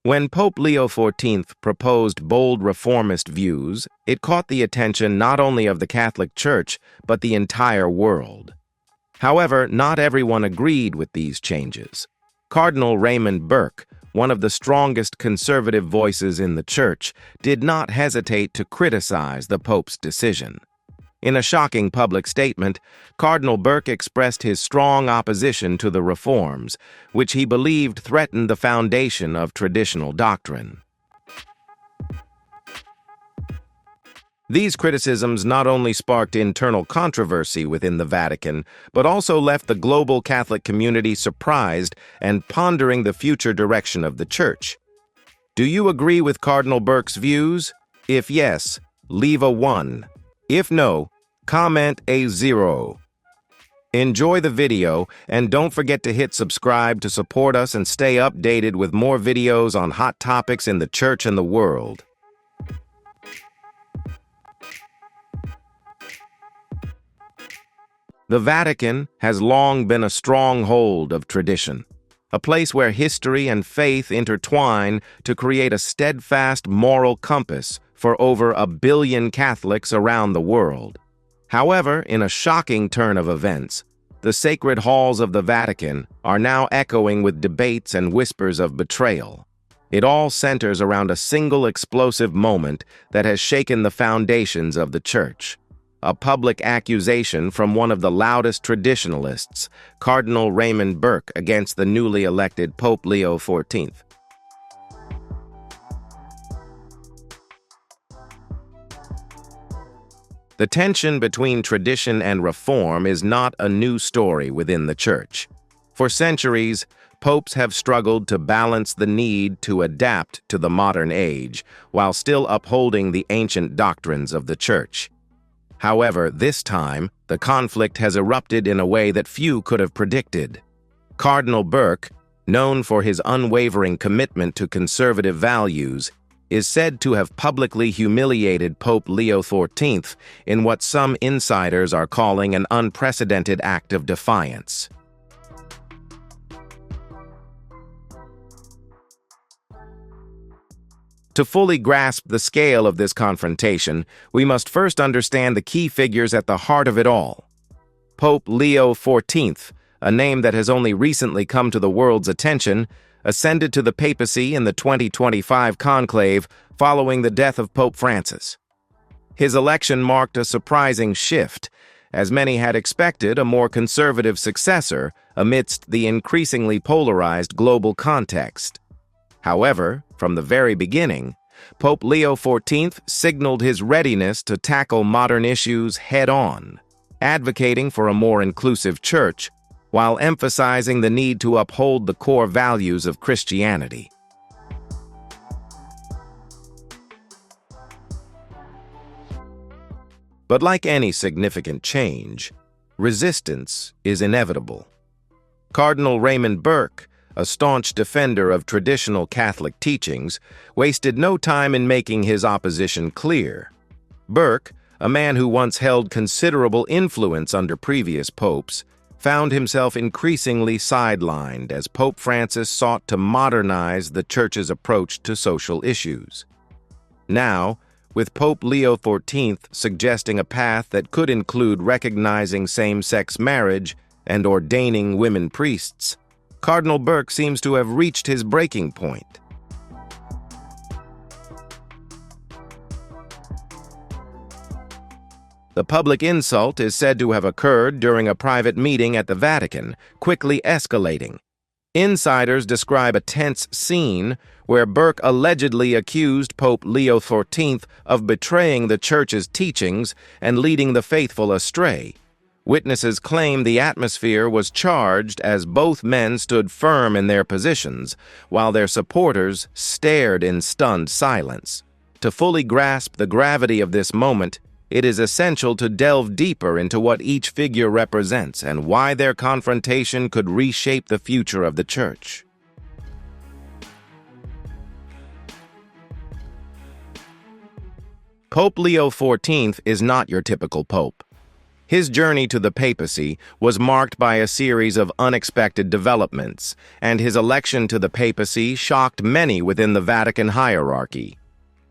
When Pope Leo XIV proposed bold reformist views, it caught the attention not only of the Catholic Church, but the entire world. However, not everyone agreed with these changes. Cardinal Raymond Burke, one of the strongest conservative voices in the Church, did not hesitate to criticize the Pope's decision. In a shocking public statement, Cardinal Burke expressed his strong opposition to the reforms, which he believed threatened the foundation of traditional doctrine. These criticisms not only sparked internal controversy within the Vatican, but also left the global Catholic community surprised and pondering the future direction of the Church. Do you agree with Cardinal Burke's views? If yes, leave a 1. If no, comment a 0. Enjoy the video, and don't forget to hit subscribe to support us and stay updated with more videos on hot topics in the Church and the world. The Vatican has long been a stronghold of tradition, a place where history and faith intertwine to create a steadfast moral compass for over 1 billion Catholics around the world. However, in a shocking turn of events, the sacred halls of the Vatican are now echoing with debates and whispers of betrayal. It all centers around a single explosive moment that has shaken the foundations of the Church. A public accusation from one of the loudest traditionalists, Cardinal Raymond Burke, against the newly elected Pope Leo XIV. The tension between tradition and reform is not a new story within the Church. For centuries, popes have struggled to balance the need to adapt to the modern age while still upholding the ancient doctrines of the Church. However, this time, the conflict has erupted in a way that few could have predicted. Cardinal Burke, known for his unwavering commitment to conservative values, is said to have publicly humiliated Pope Leo XIV in what some insiders are calling an unprecedented act of defiance. To fully grasp the scale of this confrontation, we must first understand the key figures at the heart of it all. Pope Leo XIV, a name that has only recently come to the world's attention, ascended to the papacy in the 2025 conclave following the death of Pope Francis. His election marked a surprising shift, as many had expected a more conservative successor amidst the increasingly polarized global context. However, from the very beginning, Pope Leo XIV signaled his readiness to tackle modern issues head-on, advocating for a more inclusive church, while emphasizing the need to uphold the core values of Christianity. But like any significant change, resistance is inevitable. Cardinal Raymond Burke, a staunch defender of traditional Catholic teachings, wasted no time in making his opposition clear. Burke, a man who once held considerable influence under previous popes, found himself increasingly sidelined as Pope Francis sought to modernize the Church's approach to social issues. Now, with Pope Leo XIV suggesting a path that could include recognizing same-sex marriage and ordaining women priests, Cardinal Burke seems to have reached his breaking point. The public insult is said to have occurred during a private meeting at the Vatican, quickly escalating. Insiders describe a tense scene where Burke allegedly accused Pope Leo XIV of betraying the Church's teachings and leading the faithful astray. Witnesses claim the atmosphere was charged as both men stood firm in their positions, while their supporters stared in stunned silence. To fully grasp the gravity of this moment, it is essential to delve deeper into what each figure represents and why their confrontation could reshape the future of the Church. Pope Leo XIV is not your typical pope. His journey to the papacy was marked by a series of unexpected developments, and his election to the papacy shocked many within the Vatican hierarchy.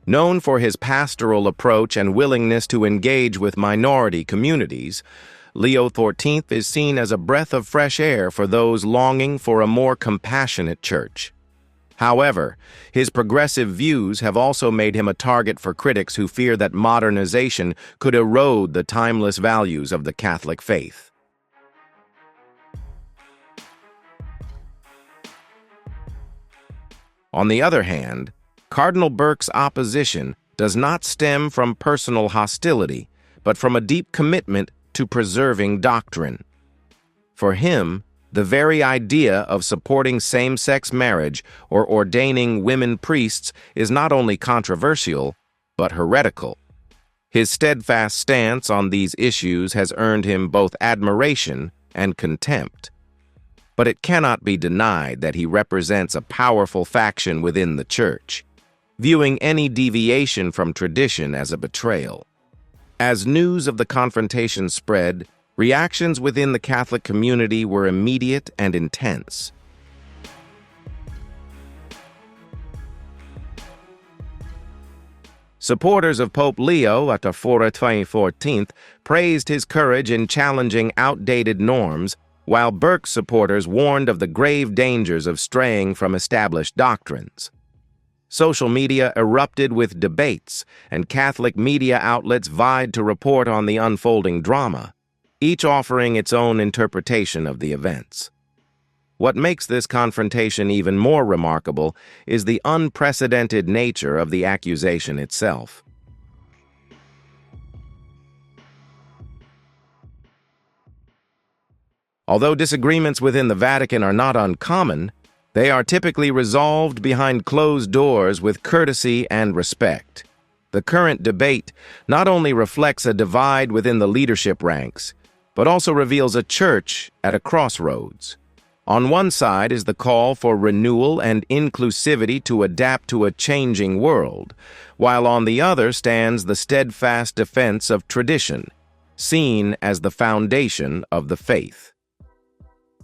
Known for his pastoral approach and willingness to engage with minority communities, Leo XIV is seen as a breath of fresh air for those longing for a more compassionate church. However, his progressive views have also made him a target for critics who fear that modernization could erode the timeless values of the Catholic faith. On the other hand, Cardinal Burke's opposition does not stem from personal hostility, but from a deep commitment to preserving doctrine. For him, the very idea of supporting same-sex marriage or ordaining women priests is not only controversial, but heretical. His steadfast stance on these issues has earned him both admiration and contempt. But it cannot be denied that he represents a powerful faction within the Church, viewing any deviation from tradition as a betrayal. As news of the confrontation spread, reactions within the Catholic community were immediate and intense. Supporters of Pope Leo XIV praised his courage in challenging outdated norms, while Burke's supporters warned of the grave dangers of straying from established doctrines. Social media erupted with debates, and Catholic media outlets vied to report on the unfolding drama, each offering its own interpretation of the events. What makes this confrontation even more remarkable is the unprecedented nature of the accusation itself. Although disagreements within the Vatican are not uncommon, they are typically resolved behind closed doors with courtesy and respect. The current debate not only reflects a divide within the leadership ranks, but also reveals a church at a crossroads. On one side is the call for renewal and inclusivity to adapt to a changing world, while on the other stands the steadfast defense of tradition, seen as the foundation of the faith.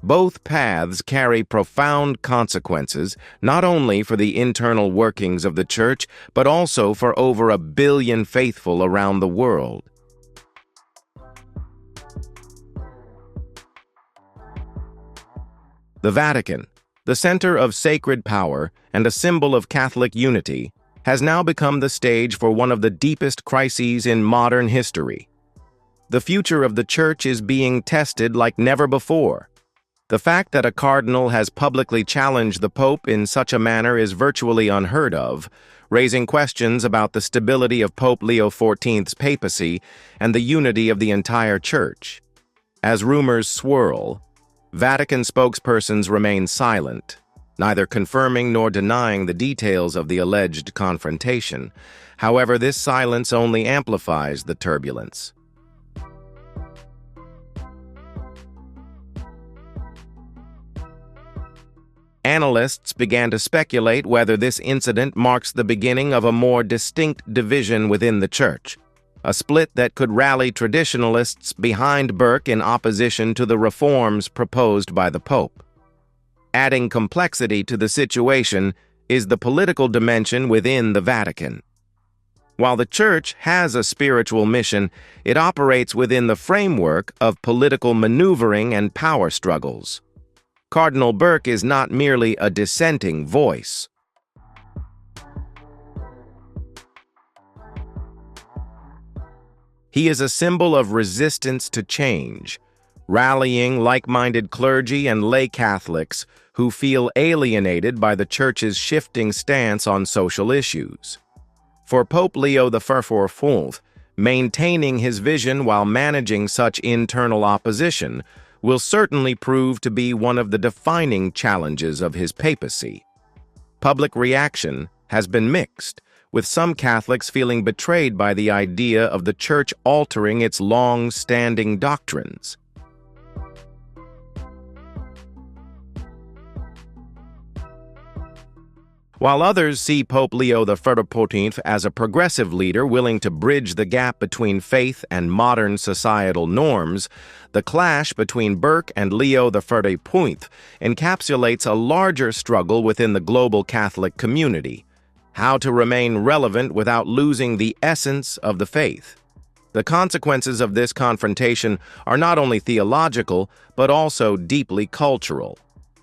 Both paths carry profound consequences, not only for the internal workings of the Church, but also for over 1 billion faithful around the world. The Vatican, the center of sacred power and a symbol of Catholic unity, has now become the stage for one of the deepest crises in modern history. The future of the Church is being tested like never before. The fact that a cardinal has publicly challenged the Pope in such a manner is virtually unheard of, raising questions about the stability of Pope Leo XIV's papacy and the unity of the entire Church. As rumors swirl, Vatican spokespersons remain silent, neither confirming nor denying the details of the alleged confrontation. However, this silence only amplifies the turbulence. Analysts began to speculate whether this incident marks the beginning of a more distinct division within the Church, a split that could rally traditionalists behind Burke in opposition to the reforms proposed by the Pope. Adding complexity to the situation is the political dimension within the Vatican. While the Church has a spiritual mission, it operates within the framework of political maneuvering and power struggles. Cardinal Burke is not merely a dissenting voice. He is a symbol of resistance to change, rallying like-minded clergy and lay Catholics who feel alienated by the Church's shifting stance on social issues. For Pope Leo XIV, maintaining his vision while managing such internal opposition will certainly prove to be one of the defining challenges of his papacy. Public reaction has been mixed, with some Catholics feeling betrayed by the idea of the Church altering its long-standing doctrines. While others see Pope Leo XIV as a progressive leader willing to bridge the gap between faith and modern societal norms, the clash between Burke and Leo XIV encapsulates a larger struggle within the global Catholic community: how to remain relevant without losing the essence of the faith. The consequences of this confrontation are not only theological, but also deeply cultural.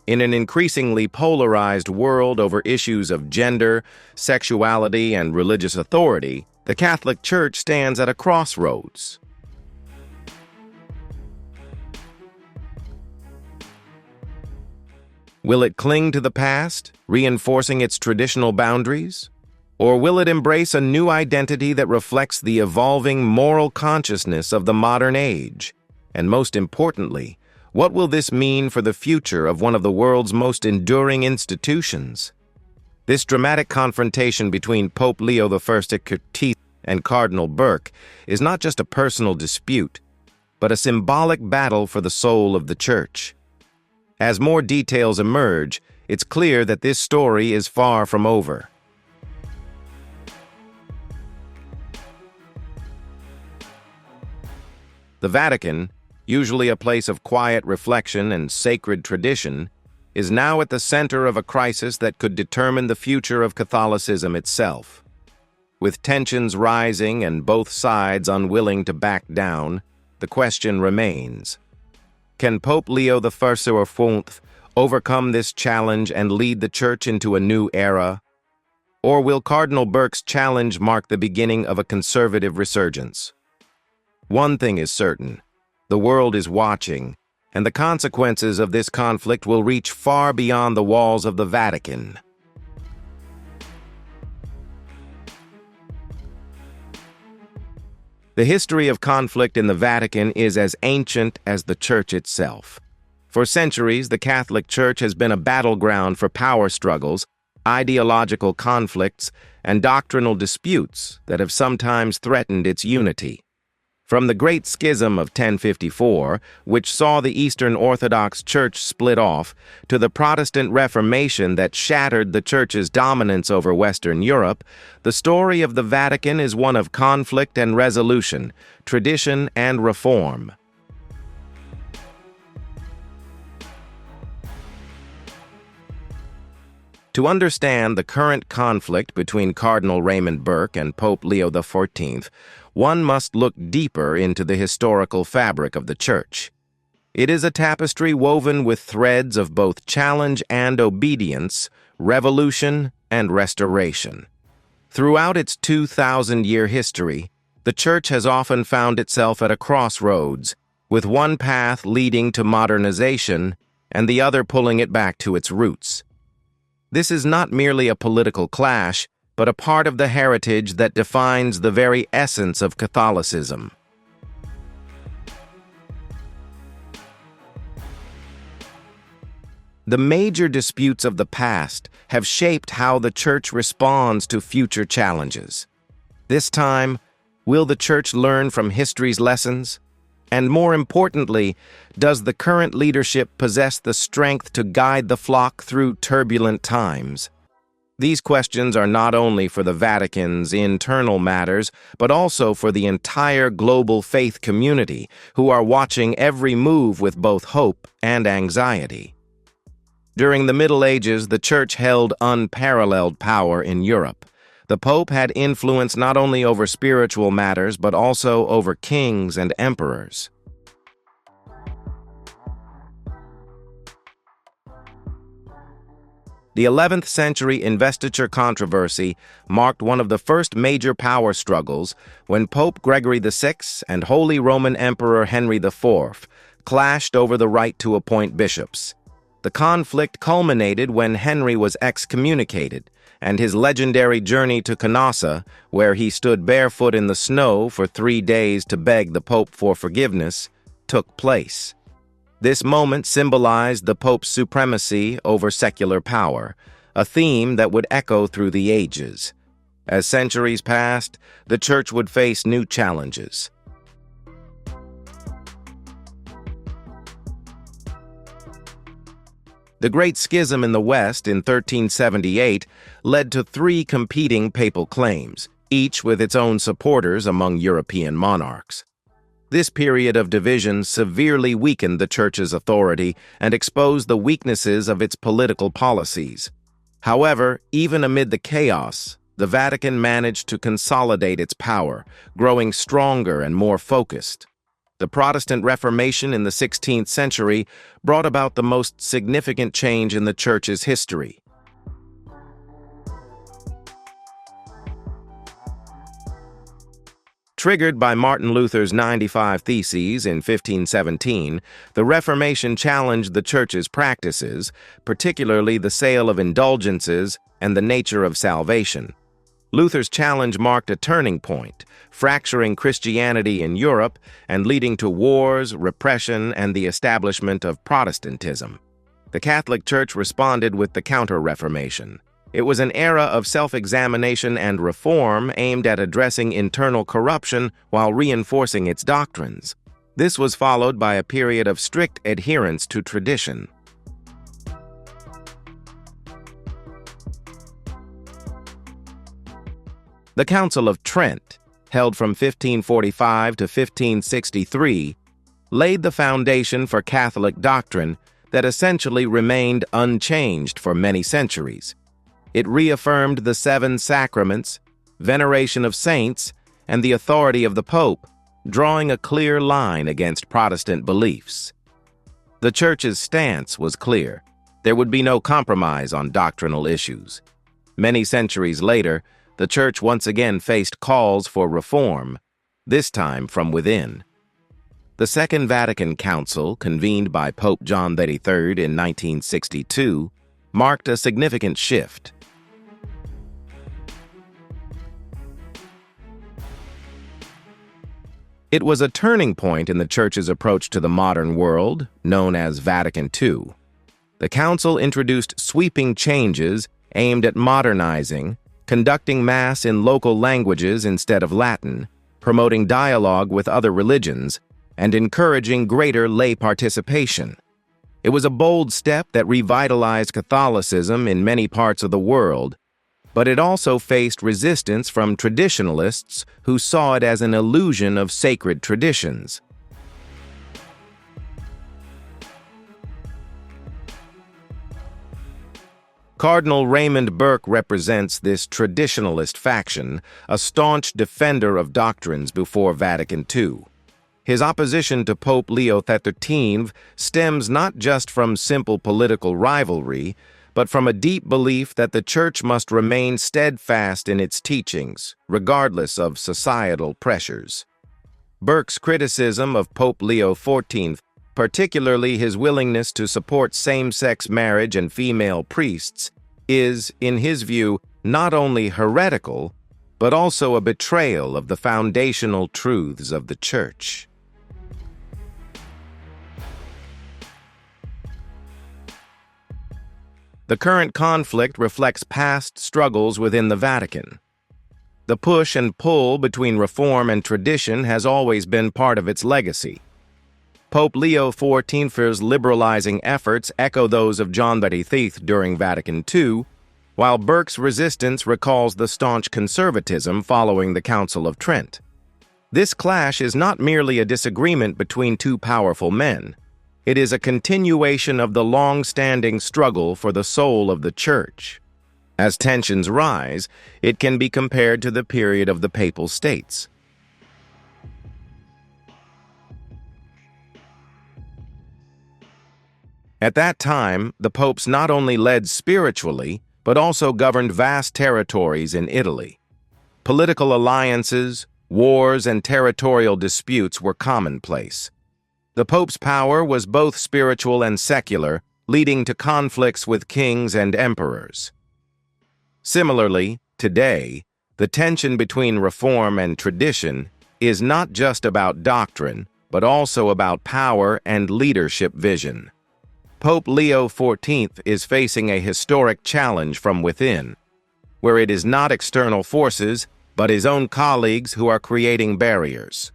In an increasingly polarized world over issues of gender, sexuality, and religious authority, the Catholic Church stands at a crossroads. Will it cling to the past, reinforcing its traditional boundaries? Or will it embrace a new identity that reflects the evolving moral consciousness of the modern age? And most importantly, what will this mean for the future of one of the world's most enduring institutions? This dramatic confrontation between Pope Leo XIV and Cardinal Burke is not just a personal dispute, but a symbolic battle for the soul of the Church. As more details emerge, it's clear that this story is far from over. The Vatican, usually a place of quiet reflection and sacred tradition, is now at the center of a crisis that could determine the future of Catholicism itself. With tensions rising and both sides unwilling to back down, the question remains: can Pope Leo XIV overcome this challenge and lead the Church into a new era? Or will Cardinal Burke's challenge mark the beginning of a conservative resurgence? One thing is certain: the world is watching, and the consequences of this conflict will reach far beyond the walls of the Vatican. The history of conflict in the Vatican is as ancient as the Church itself. For centuries, the Catholic Church has been a battleground for power struggles, ideological conflicts, and doctrinal disputes that have sometimes threatened its unity. From the Great Schism of 1054, which saw the Eastern Orthodox Church split off, to the Protestant Reformation that shattered the Church's dominance over Western Europe, the story of the Vatican is one of conflict and resolution, tradition and reform. To understand the current conflict between Cardinal Raymond Burke and Pope Leo XIV, one must look deeper into the historical fabric of the Church. It is a tapestry woven with threads of both challenge and obedience, revolution and restoration. Throughout its 2,000-year history, the Church has often found itself at a crossroads, with one path leading to modernization and the other pulling it back to its roots. This is not merely a political clash, but a part of the heritage that defines the very essence of Catholicism. The major disputes of the past have shaped how the Church responds to future challenges. This time, will the Church learn from history's lessons? And more importantly, does the current leadership possess the strength to guide the flock through turbulent times? These questions are not only for the Vatican's internal matters, but also for the entire global faith community, who are watching every move with both hope and anxiety. During the Middle Ages, the Church held unparalleled power in Europe. The Pope had influence not only over spiritual matters, but also over kings and emperors. The 11th century investiture controversy marked one of the first major power struggles when Pope Gregory VI and Holy Roman Emperor Henry IV clashed over the right to appoint bishops. The conflict culminated when Henry was excommunicated, and his legendary journey to Canossa, where he stood barefoot in the snow for 3 days to beg the Pope for forgiveness, took place. This moment symbolized the Pope's supremacy over secular power, a theme that would echo through the ages. As centuries passed, the Church would face new challenges. The Great Schism in the West in 1378 led to three competing papal claims, each with its own supporters among European monarchs. This period of division severely weakened the Church's authority and exposed the weaknesses of its political policies. However, even amid the chaos, the Vatican managed to consolidate its power, growing stronger and more focused. The Protestant Reformation in the 16th century brought about the most significant change in the Church's history. Triggered by Martin Luther's 95 Theses in 1517, the Reformation challenged the Church's practices, particularly the sale of indulgences and the nature of salvation. Luther's challenge marked a turning point, fracturing Christianity in Europe and leading to wars, repression, and the establishment of Protestantism. The Catholic Church responded with the Counter-Reformation. It was an era of self-examination and reform aimed at addressing internal corruption while reinforcing its doctrines. This was followed by a period of strict adherence to tradition. The Council of Trent, held from 1545 to 1563, laid the foundation for Catholic doctrine that essentially remained unchanged for many centuries. It reaffirmed the seven sacraments, veneration of saints, and the authority of the Pope, drawing a clear line against Protestant beliefs. The Church's stance was clear. There would be no compromise on doctrinal issues. Many centuries later, the Church once again faced calls for reform, this time from within. The Second Vatican Council, convened by Pope John XXIII in 1962, marked a significant shift. It was a turning point in the Church's approach to the modern world, known as Vatican II. The Council introduced sweeping changes aimed at modernizing, conducting Mass in local languages instead of Latin, promoting dialogue with other religions, and encouraging greater lay participation. It was a bold step that revitalized Catholicism in many parts of the world, but it also faced resistance from traditionalists who saw it as an illusion of sacred traditions. Cardinal Raymond Burke represents this traditionalist faction, a staunch defender of doctrines before Vatican II. His opposition to Pope Leo XIV stems not just from simple political rivalry, but from a deep belief that the Church must remain steadfast in its teachings, regardless of societal pressures. Burke's criticism of Pope Leo XIV, particularly his willingness to support same-sex marriage and female priests, is, in his view, not only heretical, but also a betrayal of the foundational truths of the Church. The current conflict reflects past struggles within the Vatican. The push and pull between reform and tradition has always been part of its legacy. Pope Leo XIV's liberalizing efforts echo those of John XXIII during Vatican II, while Burke's resistance recalls the staunch conservatism following the Council of Trent. This clash is not merely a disagreement between two powerful men. It is a continuation of the long-standing struggle for the soul of the Church. As tensions rise, it can be compared to the period of the Papal States. At that time, the popes not only led spiritually, but also governed vast territories in Italy. Political alliances, wars, and territorial disputes were commonplace. The pope's power was both spiritual and secular, leading to conflicts with kings and emperors. Similarly, today, the tension between reform and tradition is not just about doctrine, but also about power and leadership vision. Pope Leo XIV is facing a historic challenge from within, where it is not external forces, but his own colleagues who are creating barriers.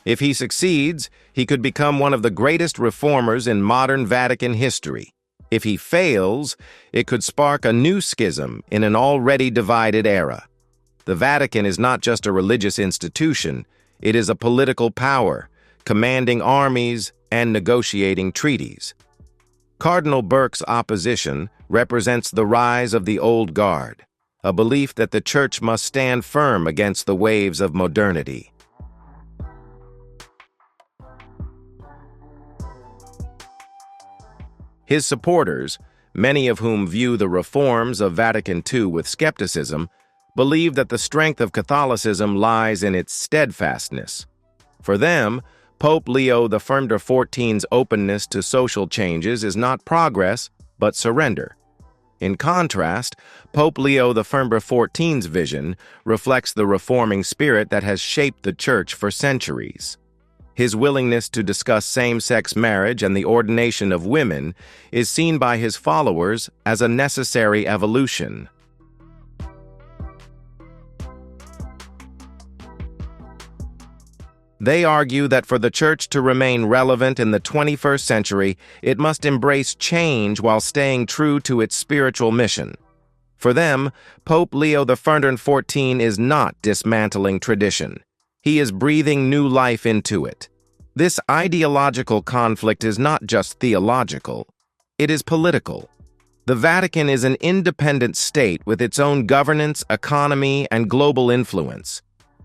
If he succeeds, he could become one of the greatest reformers in modern Vatican history. If he fails, it could spark a new schism in an already divided era. The Vatican is not just a religious institution, it is a political power, commanding armies and negotiating treaties. Cardinal Burke's opposition represents the rise of the old guard, a belief that the Church must stand firm against the waves of modernity. His supporters, many of whom view the reforms of Vatican II with skepticism, believe that the strength of Catholicism lies in its steadfastness. For them, Pope Leo XIV's openness to social changes is not progress, but surrender. In contrast, Pope Leo XIV's vision reflects the reforming spirit that has shaped the Church for centuries. His willingness to discuss same-sex marriage and the ordination of women is seen by his followers as a necessary evolution. They argue that for the Church to remain relevant in the 21st century, it must embrace change while staying true to its spiritual mission. For them, Pope Leo XIV is not dismantling tradition. He is breathing new life into it. This ideological conflict is not just theological, it is political. The Vatican is an independent state with its own governance, economy, and global influence.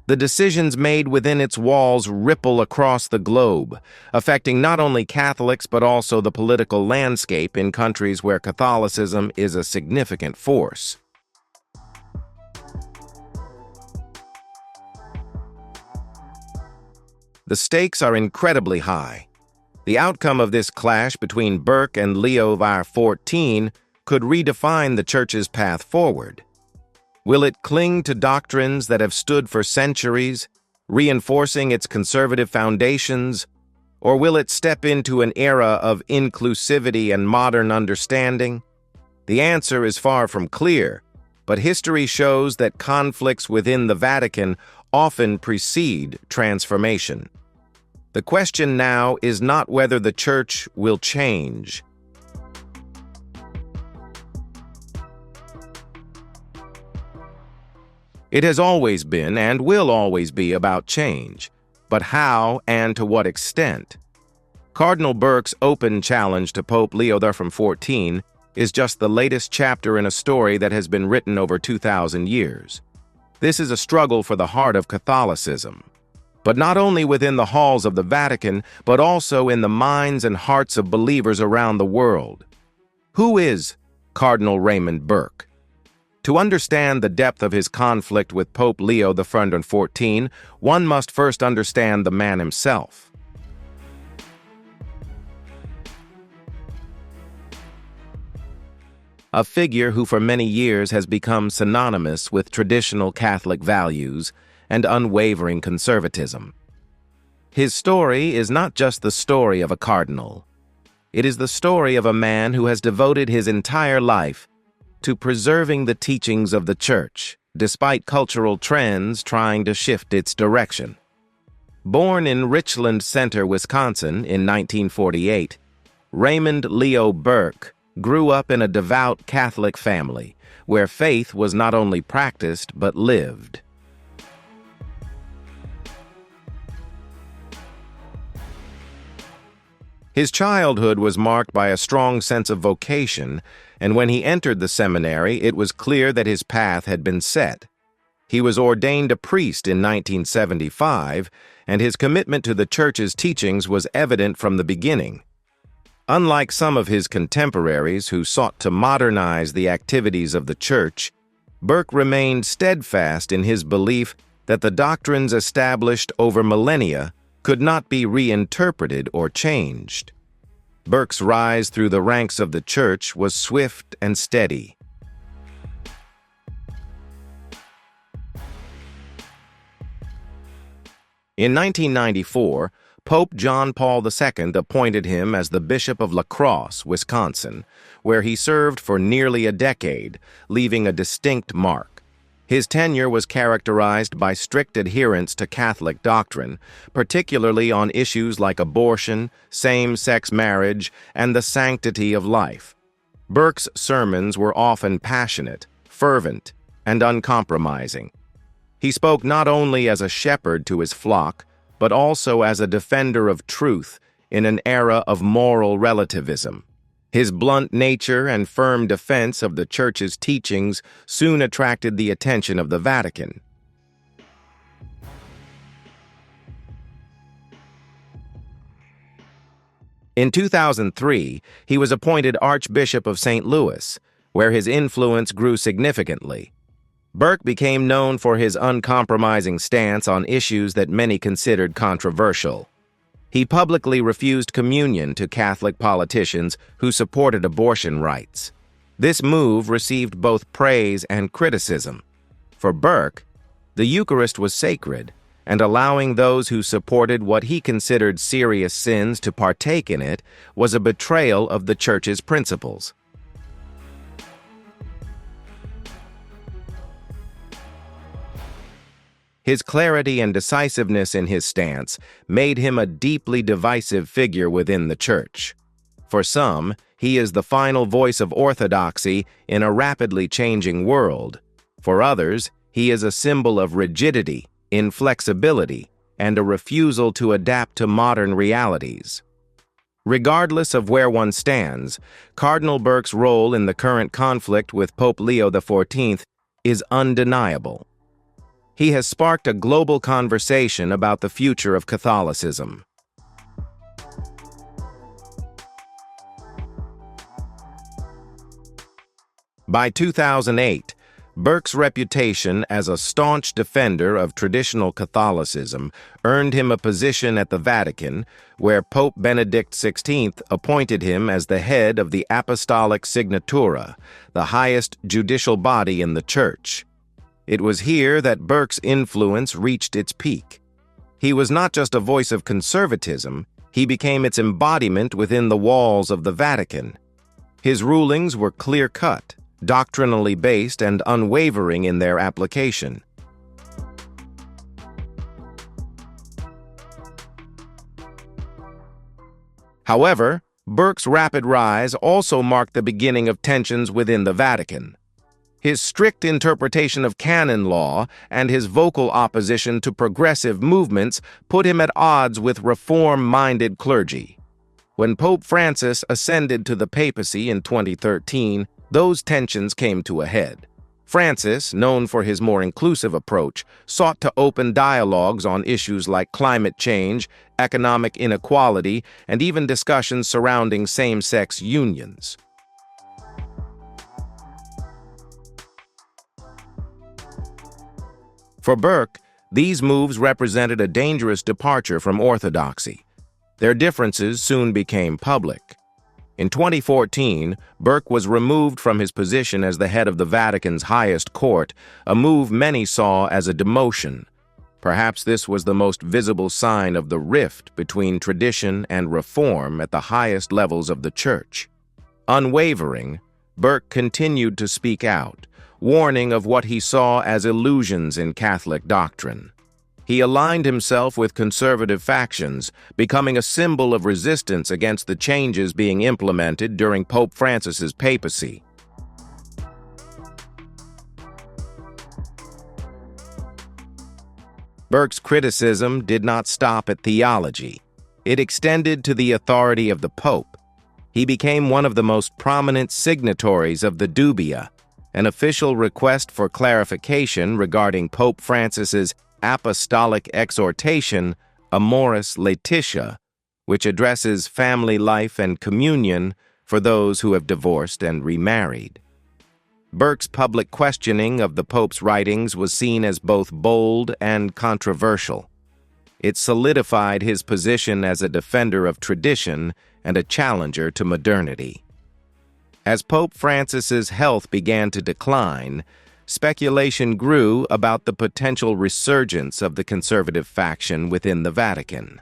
The decisions made within its walls ripple across the globe, affecting not only Catholics but also the political landscape in countries where Catholicism is a significant force. The stakes are incredibly high. The outcome of this clash between Burke and Leo XIV could redefine the Church's path forward. Will it cling to doctrines that have stood for centuries, reinforcing its conservative foundations, or will it step into an era of inclusivity and modern understanding? The answer is far from clear, but history shows that conflicts within the Vatican often precede transformation. The question now is not whether the Church will change. It has always been and will always be about change, but how and to what extent? Cardinal Burke's open challenge to Pope Leo XIV is just the latest chapter in a story that has been written over 2,000 years. This is a struggle for the heart of Catholicism, but not only within the halls of the Vatican, but also in the minds and hearts of believers around the world. Who is Cardinal Raymond Burke? To understand the depth of his conflict with Pope Leo XIV, one must first understand the man himself. A figure who for many years has become synonymous with traditional Catholic values and unwavering conservatism. His story is not just the story of a cardinal. It is the story of a man who has devoted his entire life to preserving the teachings of the Church, despite cultural trends trying to shift its direction. Born in Richland Center, Wisconsin in 1948, Raymond Leo Burke grew up in a devout Catholic family where faith was not only practiced but lived. His childhood was marked by a strong sense of vocation, and when he entered the seminary, it was clear that his path had been set. He was ordained a priest in 1975, and his commitment to the Church's teachings was evident from the beginning. Unlike some of his contemporaries who sought to modernize the activities of the Church, Burke remained steadfast in his belief that the doctrines established over millennia could not be reinterpreted or changed. Burke's rise through the ranks of the Church was swift and steady. In 1994, Pope John Paul II appointed him as the Bishop of La Crosse, Wisconsin, where he served for nearly a decade, leaving a distinct mark. His tenure was characterized by strict adherence to Catholic doctrine, particularly on issues like abortion, same-sex marriage, and the sanctity of life. Burke's sermons were often passionate, fervent, and uncompromising. He spoke not only as a shepherd to his flock, but also as a defender of truth in an era of moral relativism. His blunt nature and firm defense of the Church's teachings soon attracted the attention of the Vatican. In 2003, he was appointed Archbishop of St. Louis, where his influence grew significantly. Burke became known for his uncompromising stance on issues that many considered controversial. He publicly refused communion to Catholic politicians who supported abortion rights. This move received both praise and criticism. For Burke, the Eucharist was sacred, and allowing those who supported what he considered serious sins to partake in it was a betrayal of the Church's principles. His clarity and decisiveness in his stance made him a deeply divisive figure within the Church. For some, he is the final voice of orthodoxy in a rapidly changing world. For others, he is a symbol of rigidity, inflexibility, and a refusal to adapt to modern realities. Regardless of where one stands, Cardinal Burke's role in the current conflict with Pope Leo XIV is undeniable. He has sparked a global conversation about the future of Catholicism. By 2008, Burke's reputation as a staunch defender of traditional Catholicism earned him a position at the Vatican, where Pope Benedict XVI appointed him as the head of the Apostolic Signatura, the highest judicial body in the Church. It was here that Burke's influence reached its peak. He was not just a voice of conservatism, he became its embodiment within the walls of the Vatican. His rulings were clear-cut, doctrinally based, and unwavering in their application. However, Burke's rapid rise also marked the beginning of tensions within the Vatican. His strict interpretation of canon law and his vocal opposition to progressive movements put him at odds with reform-minded clergy. When Pope Francis ascended to the papacy in 2013, those tensions came to a head. Francis, known for his more inclusive approach, sought to open dialogues on issues like climate change, economic inequality, and even discussions surrounding same-sex unions. For Burke, these moves represented a dangerous departure from orthodoxy. Their differences soon became public. In 2014, Burke was removed from his position as the head of the Vatican's highest court, a move many saw as a demotion. Perhaps this was the most visible sign of the rift between tradition and reform at the highest levels of the Church. Unwavering, Burke continued to speak out, warning of what he saw as illusions in Catholic doctrine. He aligned himself with conservative factions, becoming a symbol of resistance against the changes being implemented during Pope Francis's papacy. Burke's criticism did not stop at theology. It extended to the authority of the Pope. He became one of the most prominent signatories of the Dubia, an official request for clarification regarding Pope Francis's apostolic exhortation, Amoris Laetitia, which addresses family life and communion for those who have divorced and remarried. Burke's public questioning of the Pope's writings was seen as both bold and controversial. It solidified his position as a defender of tradition and a challenger to modernity. As Pope Francis's health began to decline, speculation grew about the potential resurgence of the conservative faction within the Vatican.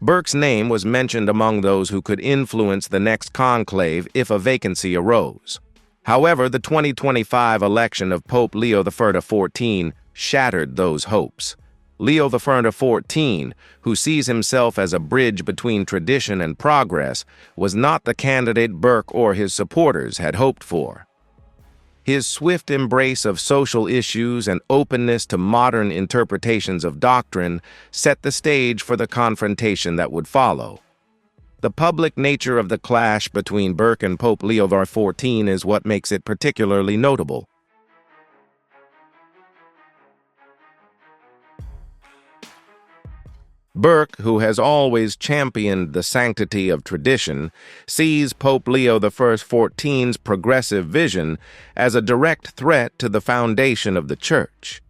Burke's name was mentioned among those who could influence the next conclave if a vacancy arose. However, the 2025 election of Pope Leo XIV shattered those hopes. Leo XIV, who sees himself as a bridge between tradition and progress, was not the candidate Burke or his supporters had hoped for. His swift embrace of social issues and openness to modern interpretations of doctrine set the stage for the confrontation that would follow. The public nature of the clash between Burke and Pope Leo XIV is what makes it particularly notable. Burke, who has always championed the sanctity of tradition, sees Pope Leo XIV's progressive vision as a direct threat to the foundation of the Church.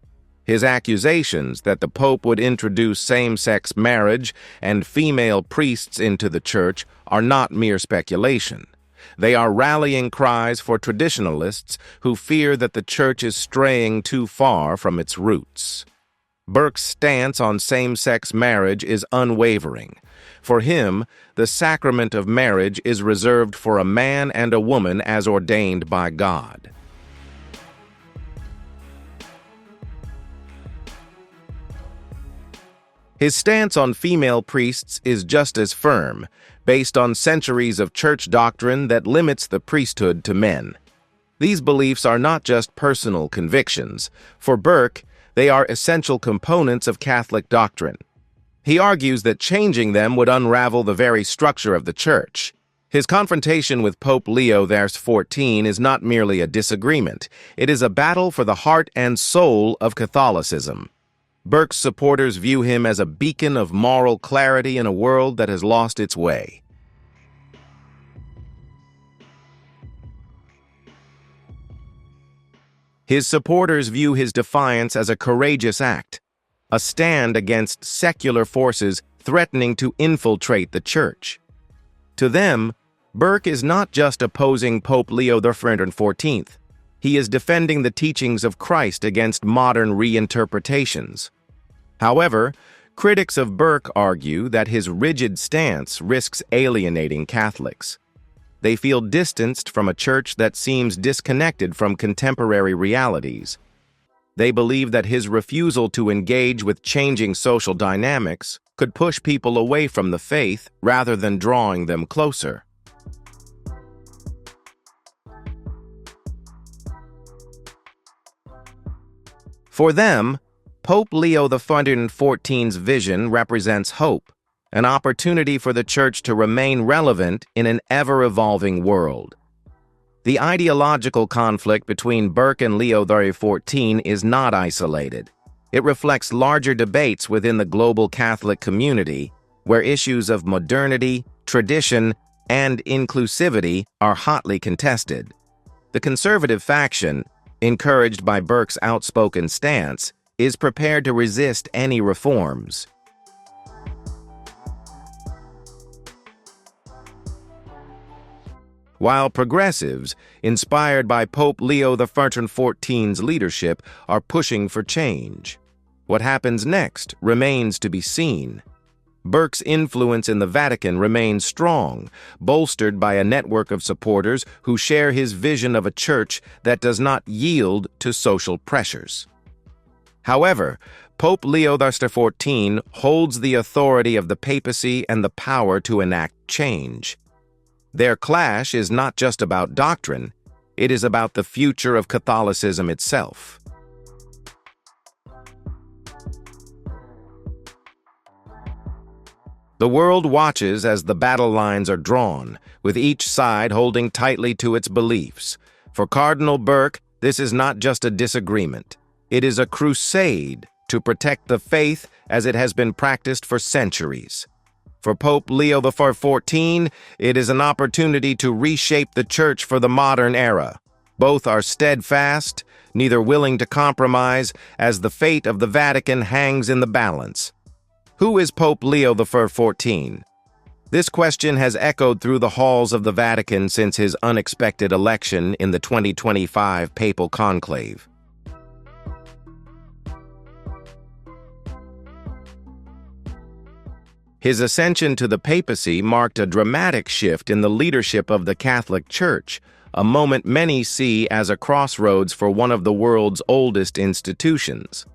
His accusations that the Pope would introduce same-sex marriage and female priests into the Church are not mere speculation. They are rallying cries for traditionalists who fear that the Church is straying too far from its roots. Burke's stance on same-sex marriage is unwavering. For him, the sacrament of marriage is reserved for a man and a woman as ordained by God. His stance on female priests is just as firm, based on centuries of church doctrine that limits the priesthood to men. These beliefs are not just personal convictions. For Burke, they are essential components of Catholic doctrine. He argues that changing them would unravel the very structure of the Church. His confrontation with Pope Leo XIV is not merely a disagreement. It is a battle for the heart and soul of Catholicism. Burke's supporters view him as a beacon of moral clarity in a world that has lost its way. His supporters view his defiance as a courageous act, a stand against secular forces threatening to infiltrate the Church. To them, Burke is not just opposing Pope Leo XIV. He is defending the teachings of Christ against modern reinterpretations. However, critics of Burke argue that his rigid stance risks alienating Catholics. They feel distanced from a church that seems disconnected from contemporary realities. They believe that his refusal to engage with changing social dynamics could push people away from the faith rather than drawing them closer. For them, Pope Leo XIV's vision represents hope, an opportunity for the Church to remain relevant in an ever-evolving world. The ideological conflict between Burke and Leo XIV is not isolated. It reflects larger debates within the global Catholic community, where issues of modernity, tradition, and inclusivity are hotly contested. The conservative faction, encouraged by Burke's outspoken stance, is prepared to resist any reforms. While progressives, inspired by Pope Leo XIV's leadership, are pushing for change. What happens next remains to be seen. Burke's influence in the Vatican remains strong, bolstered by a network of supporters who share his vision of a church that does not yield to social pressures. However, Pope Leo XIV holds the authority of the papacy and the power to enact change. Their clash is not just about doctrine, it is about the future of Catholicism itself. The world watches as the battle lines are drawn, with each side holding tightly to its beliefs. For Cardinal Burke, this is not just a disagreement. It is a crusade to protect the faith as it has been practiced for centuries. For Pope Leo XIV, it is an opportunity to reshape the Church for the modern era. Both are steadfast, neither willing to compromise, as the fate of the Vatican hangs in the balance. Who is Pope Leo XIV? This question has echoed through the halls of the Vatican since his unexpected election in the 2025 papal conclave. His ascension to the papacy marked a dramatic shift in the leadership of the Catholic Church, a moment many see as a crossroads for one of the world's oldest institutions.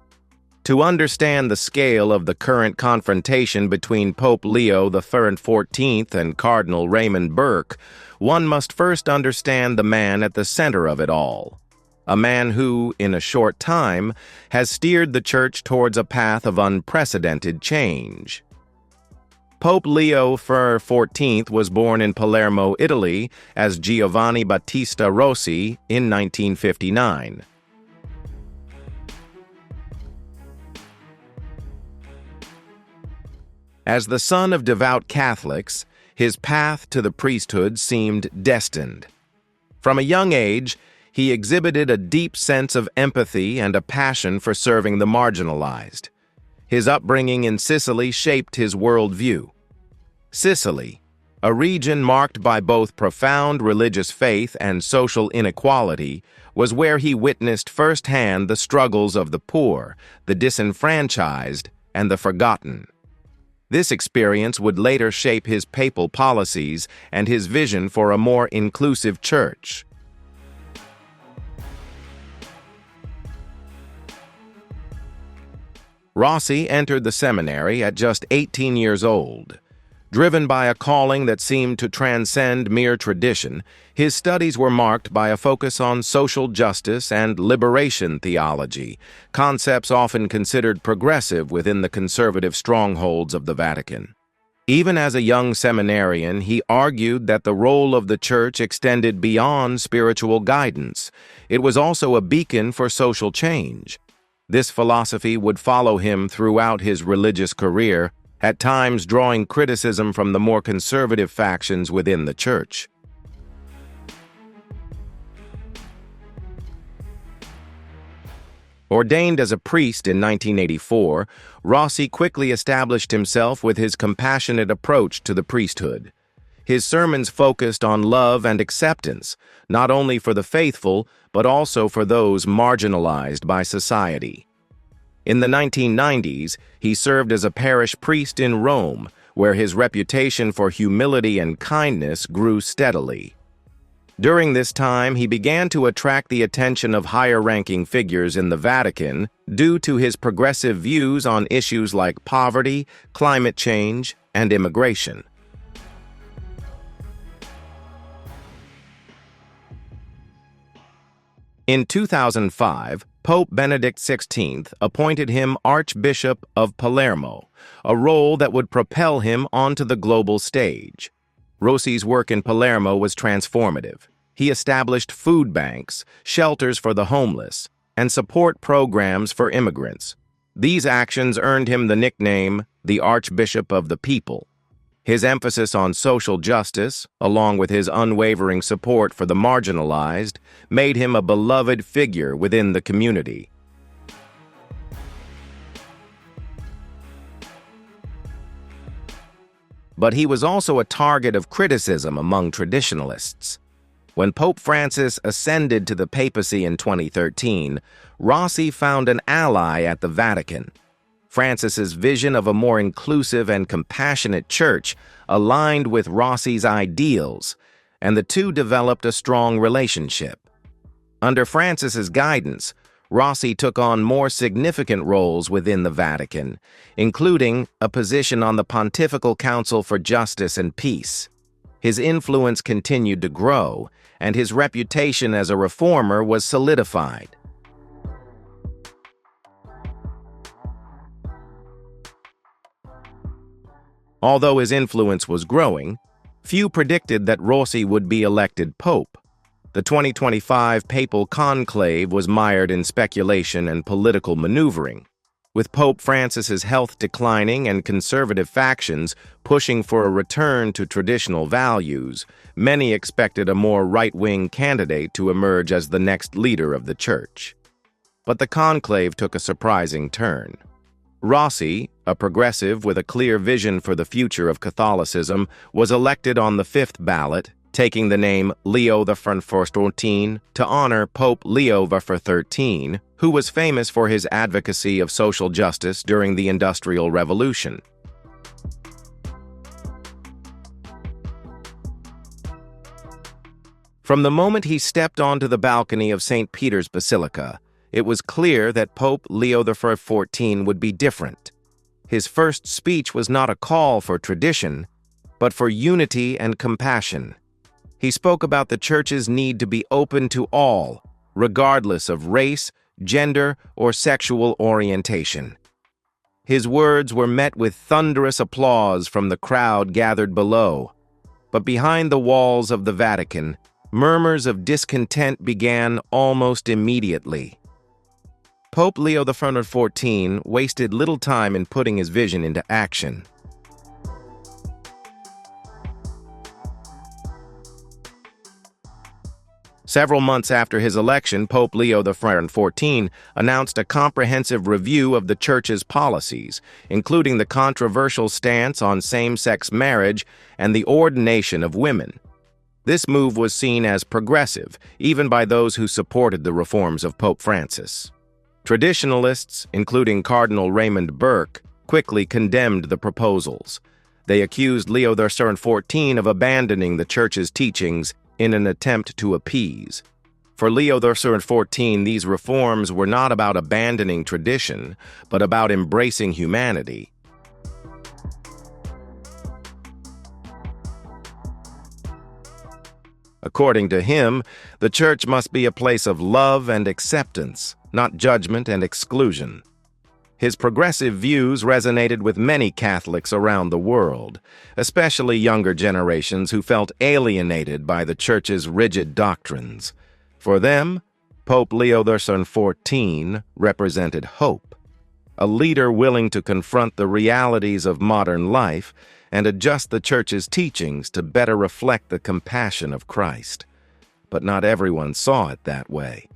To understand the scale of the current confrontation between Pope Leo XIV and Cardinal Burke, one must first understand the man at the center of it all. A man who, in a short time, has steered the Church towards a path of unprecedented change. Pope Leo XIV was born in Palermo, Italy, as Giovanni Battista Rossi in 1959. As the son of devout Catholics, his path to the priesthood seemed destined. From a young age, he exhibited a deep sense of empathy and a passion for serving the marginalized. His upbringing in Sicily shaped his worldview. Sicily, a region marked by both profound religious faith and social inequality, was where he witnessed firsthand the struggles of the poor, the disenfranchised, and the forgotten. This experience would later shape his papal policies and his vision for a more inclusive church. Rossi entered the seminary at just 18 years old. Driven by a calling that seemed to transcend mere tradition, his studies were marked by a focus on social justice and liberation theology, concepts often considered progressive within the conservative strongholds of the Vatican. Even as a young seminarian, he argued that the role of the Church extended beyond spiritual guidance. It was also a beacon for social change. This philosophy would follow him throughout his religious career, at times drawing criticism from the more conservative factions within the Church. Ordained as a priest in 1984, Rossi quickly established himself with his compassionate approach to the priesthood. His sermons focused on love and acceptance, not only for the faithful, but also for those marginalized by society. In the 1990s, he served as a parish priest in Rome, where his reputation for humility and kindness grew steadily. During this time, he began to attract the attention of higher-ranking figures in the Vatican due to his progressive views on issues like poverty, climate change, and immigration. In 2005, Pope Benedict XVI appointed him Archbishop of Palermo, a role that would propel him onto the global stage. Rossi's work in Palermo was transformative. He established food banks, shelters for the homeless, and support programs for immigrants. These actions earned him the nickname, the Archbishop of the People. His emphasis on social justice, along with his unwavering support for the marginalized, made him a beloved figure within the community. But he was also a target of criticism among traditionalists. When Pope Francis ascended to the papacy in 2013, Rossi found an ally at the Vatican. Francis's vision of a more inclusive and compassionate church aligned with Rossi's ideals, and the two developed a strong relationship. Under Francis's guidance, Rossi took on more significant roles within the Vatican, including a position on the Pontifical Council for Justice and Peace. His influence continued to grow, and his reputation as a reformer was solidified. Although his influence was growing, few predicted that Rossi would be elected pope. The 2025 papal conclave was mired in speculation and political maneuvering. With Pope Francis's health declining and conservative factions pushing for a return to traditional values, many expected a more right-wing candidate to emerge as the next leader of the church. But the conclave took a surprising turn. Rossi, a progressive with a clear vision for the future of Catholicism, was elected on the fifth ballot, taking the name Leo XIV to honor Pope Leo XIV, who was famous for his advocacy of social justice during the Industrial Revolution. From the moment he stepped onto the balcony of St. Peter's Basilica, it was clear that Pope Leo XIV would be different. His first speech was not a call for tradition, but for unity and compassion. He spoke about the Church's need to be open to all, regardless of race, gender, or sexual orientation. His words were met with thunderous applause from the crowd gathered below. But behind the walls of the Vatican, murmurs of discontent began almost immediately. Pope Leo XIV wasted little time in putting his vision into action. Several months after his election, Pope Leo XIV announced a comprehensive review of the Church's policies, including the controversial stance on same-sex marriage and the ordination of women. This move was seen as progressive, even by those who supported the reforms of Pope Francis. Traditionalists, including Cardinal Burke, quickly condemned the proposals. They accused Leo XIV of abandoning the Church's teachings in an attempt to appease. For Leo XIV, these reforms were not about abandoning tradition, but about embracing humanity. According to him, the Church must be a place of love and acceptance, not judgment and exclusion. His progressive views resonated with many Catholics around the world, especially younger generations who felt alienated by the Church's rigid doctrines. For them, Pope Leo XIV represented hope, a leader willing to confront the realities of modern life and adjust the Church's teachings to better reflect the compassion of Christ. But not everyone saw it that way.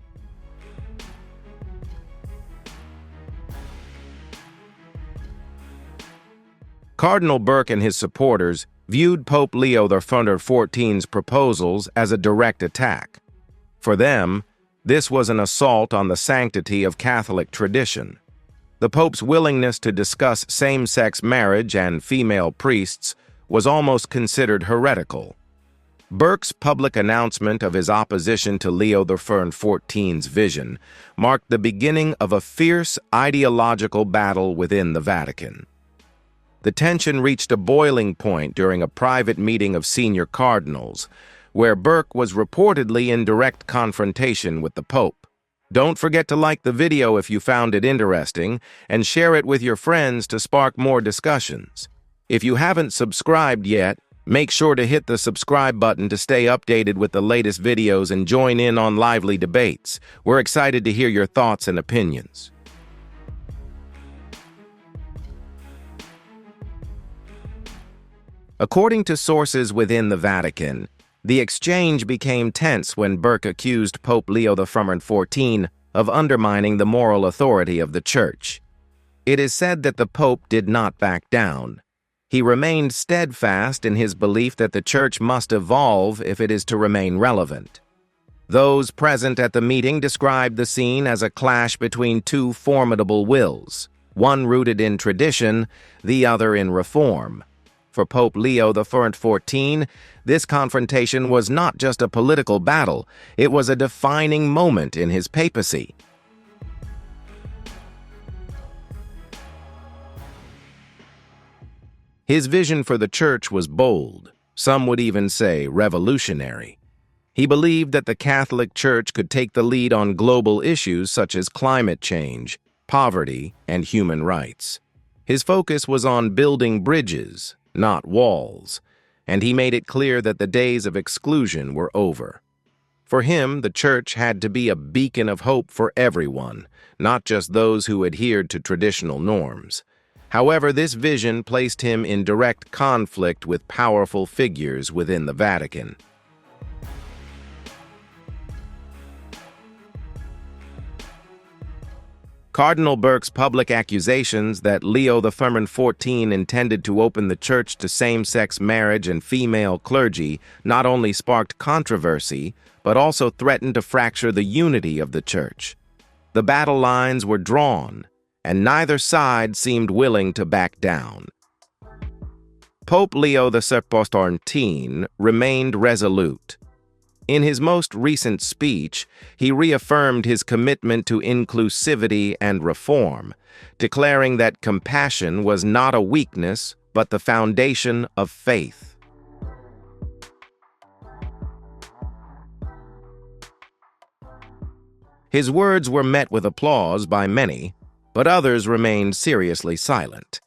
Cardinal Burke and his supporters viewed Pope Leo XIV's proposals as a direct attack. For them, this was an assault on the sanctity of Catholic tradition. The Pope's willingness to discuss same-sex marriage and female priests was almost considered heretical. Burke's public announcement of his opposition to Leo XIV's vision marked the beginning of a fierce ideological battle within the Vatican. The tension reached a boiling point during a private meeting of senior cardinals, where Burke was reportedly in direct confrontation with the Pope. Don't forget to like the video if you found it interesting, and share it with your friends to spark more discussions. If you haven't subscribed yet, make sure to hit the subscribe button to stay updated with the latest videos and join in on lively debates. We're excited to hear your thoughts and opinions. According to sources within the Vatican, the exchange became tense when Burke accused Pope Leo XIV of undermining the moral authority of the Church. It is said that the Pope did not back down. He remained steadfast in his belief that the Church must evolve if it is to remain relevant. Those present at the meeting described the scene as a clash between two formidable wills, one rooted in tradition, the other in reform. For Pope Leo XIV, this confrontation was not just a political battle, it was a defining moment in his papacy. His vision for the Church was bold, some would even say revolutionary. He believed that the Catholic Church could take the lead on global issues such as climate change, poverty, and human rights. His focus was on building bridges, not walls, and he made it clear that the days of exclusion were over. For him, the Church had to be a beacon of hope for everyone, not just those who adhered to traditional norms. However, this vision placed him in direct conflict with powerful figures within the Vatican. Cardinal Burke's public accusations that Leo XIV intended to open the Church to same-sex marriage and female clergy not only sparked controversy, but also threatened to fracture the unity of the Church. The battle lines were drawn, and neither side seemed willing to back down. Pope Leo XIV remained resolute. In his most recent speech, he reaffirmed his commitment to inclusivity and reform, declaring that compassion was not a weakness, but the foundation of faith. His words were met with applause by many, but others remained seriously silent.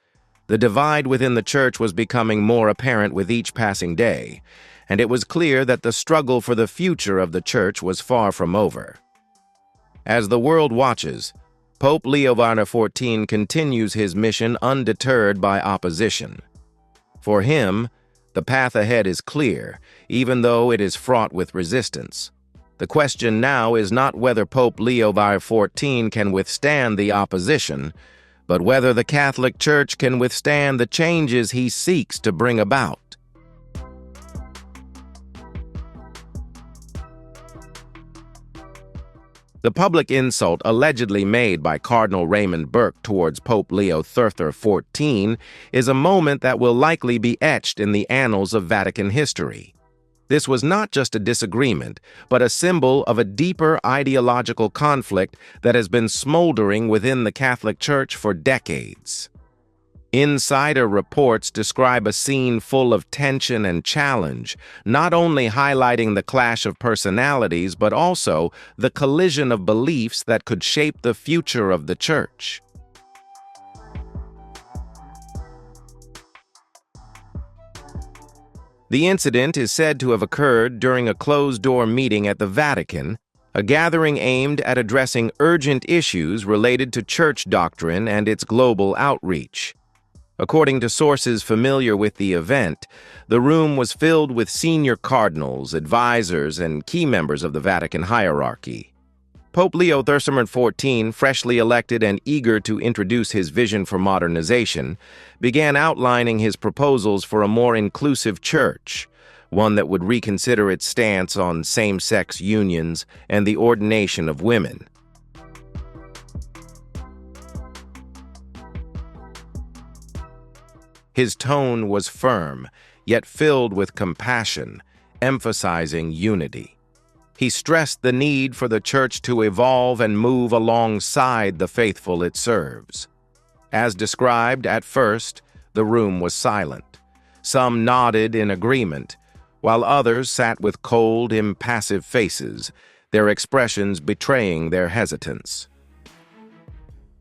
The divide within the Church was becoming more apparent with each passing day, and it was clear that the struggle for the future of the Church was far from over. As the world watches, Pope Leo XIV continues his mission undeterred by opposition. For him, the path ahead is clear, even though it is fraught with resistance. The question now is not whether Pope Leo XIV can withstand the opposition, but whether the Catholic Church can withstand the changes he seeks to bring about. The public insult allegedly made by Cardinal Burke towards Pope Leo XIV is a moment that will likely be etched in the annals of Vatican history. This was not just a disagreement, but a symbol of a deeper ideological conflict that has been smoldering within the Catholic Church for decades. Insider reports describe a scene full of tension and challenge, not only highlighting the clash of personalities, but also the collision of beliefs that could shape the future of the Church. The incident is said to have occurred during a closed-door meeting at the Vatican, a gathering aimed at addressing urgent issues related to Church doctrine and its global outreach. According to sources familiar with the event, the room was filled with senior cardinals, advisors, and key members of the Vatican hierarchy. Pope Leo XIV, freshly elected and eager to introduce his vision for modernization, began outlining his proposals for a more inclusive church, one that would reconsider its stance on same-sex unions and the ordination of women. His tone was firm, yet filled with compassion, emphasizing unity. He stressed the need for the Church to evolve and move alongside the faithful it serves. As described at first, the room was silent. Some nodded in agreement, while others sat with cold, impassive faces, their expressions betraying their hesitance.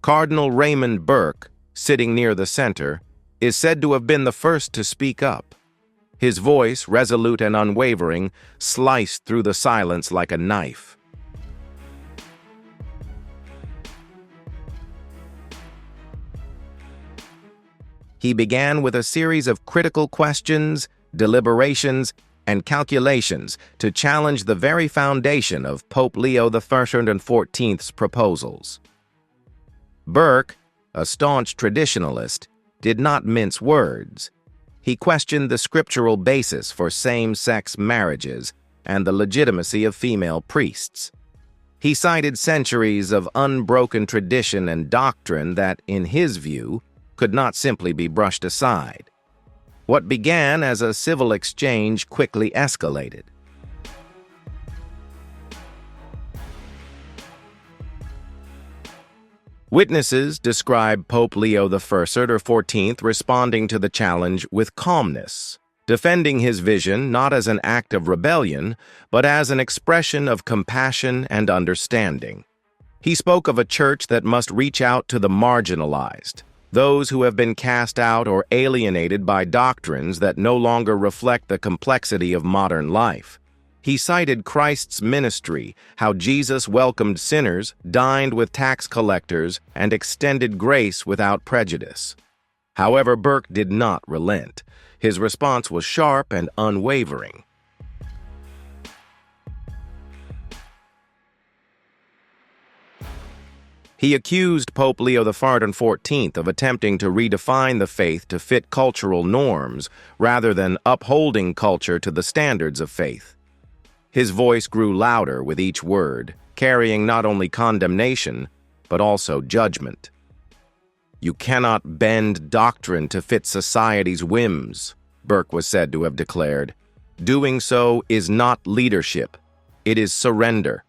Cardinal Burke, sitting near the center, is said to have been the first to speak up. His voice, resolute and unwavering, sliced through the silence like a knife. He began with a series of critical questions, deliberations, and calculations to challenge the very foundation of Pope Leo XIV's proposals. Burke, a staunch traditionalist, did not mince words. He questioned the scriptural basis for same-sex marriages and the legitimacy of female priests. He cited centuries of unbroken tradition and doctrine that, in his view, could not simply be brushed aside. What began as a civil exchange quickly escalated. Witnesses describe Pope Leo XIV responding to the challenge with calmness, defending his vision not as an act of rebellion, but as an expression of compassion and understanding. He spoke of a church that must reach out to the marginalized, those who have been cast out or alienated by doctrines that no longer reflect the complexity of modern life. He cited Christ's ministry, how Jesus welcomed sinners, dined with tax collectors, and extended grace without prejudice. However, Burke did not relent. His response was sharp and unwavering. He accused Pope Leo XIV of attempting to redefine the faith to fit cultural norms rather than upholding culture to the standards of faith. His voice grew louder with each word, carrying not only condemnation, but also judgment. "You cannot bend doctrine to fit society's whims," Burke was said to have declared. "Doing so is not leadership, It is surrender.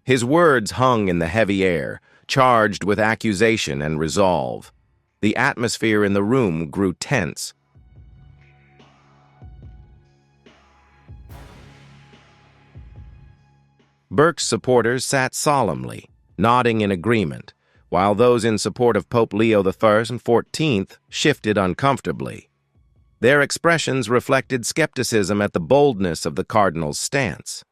His words hung in the heavy air, charged with accusation and resolve. The atmosphere in the room grew tense. Burke's supporters sat solemnly, nodding in agreement, while those in support of Pope Leo XIV shifted uncomfortably. Their expressions reflected skepticism at the boldness of the cardinal's stance.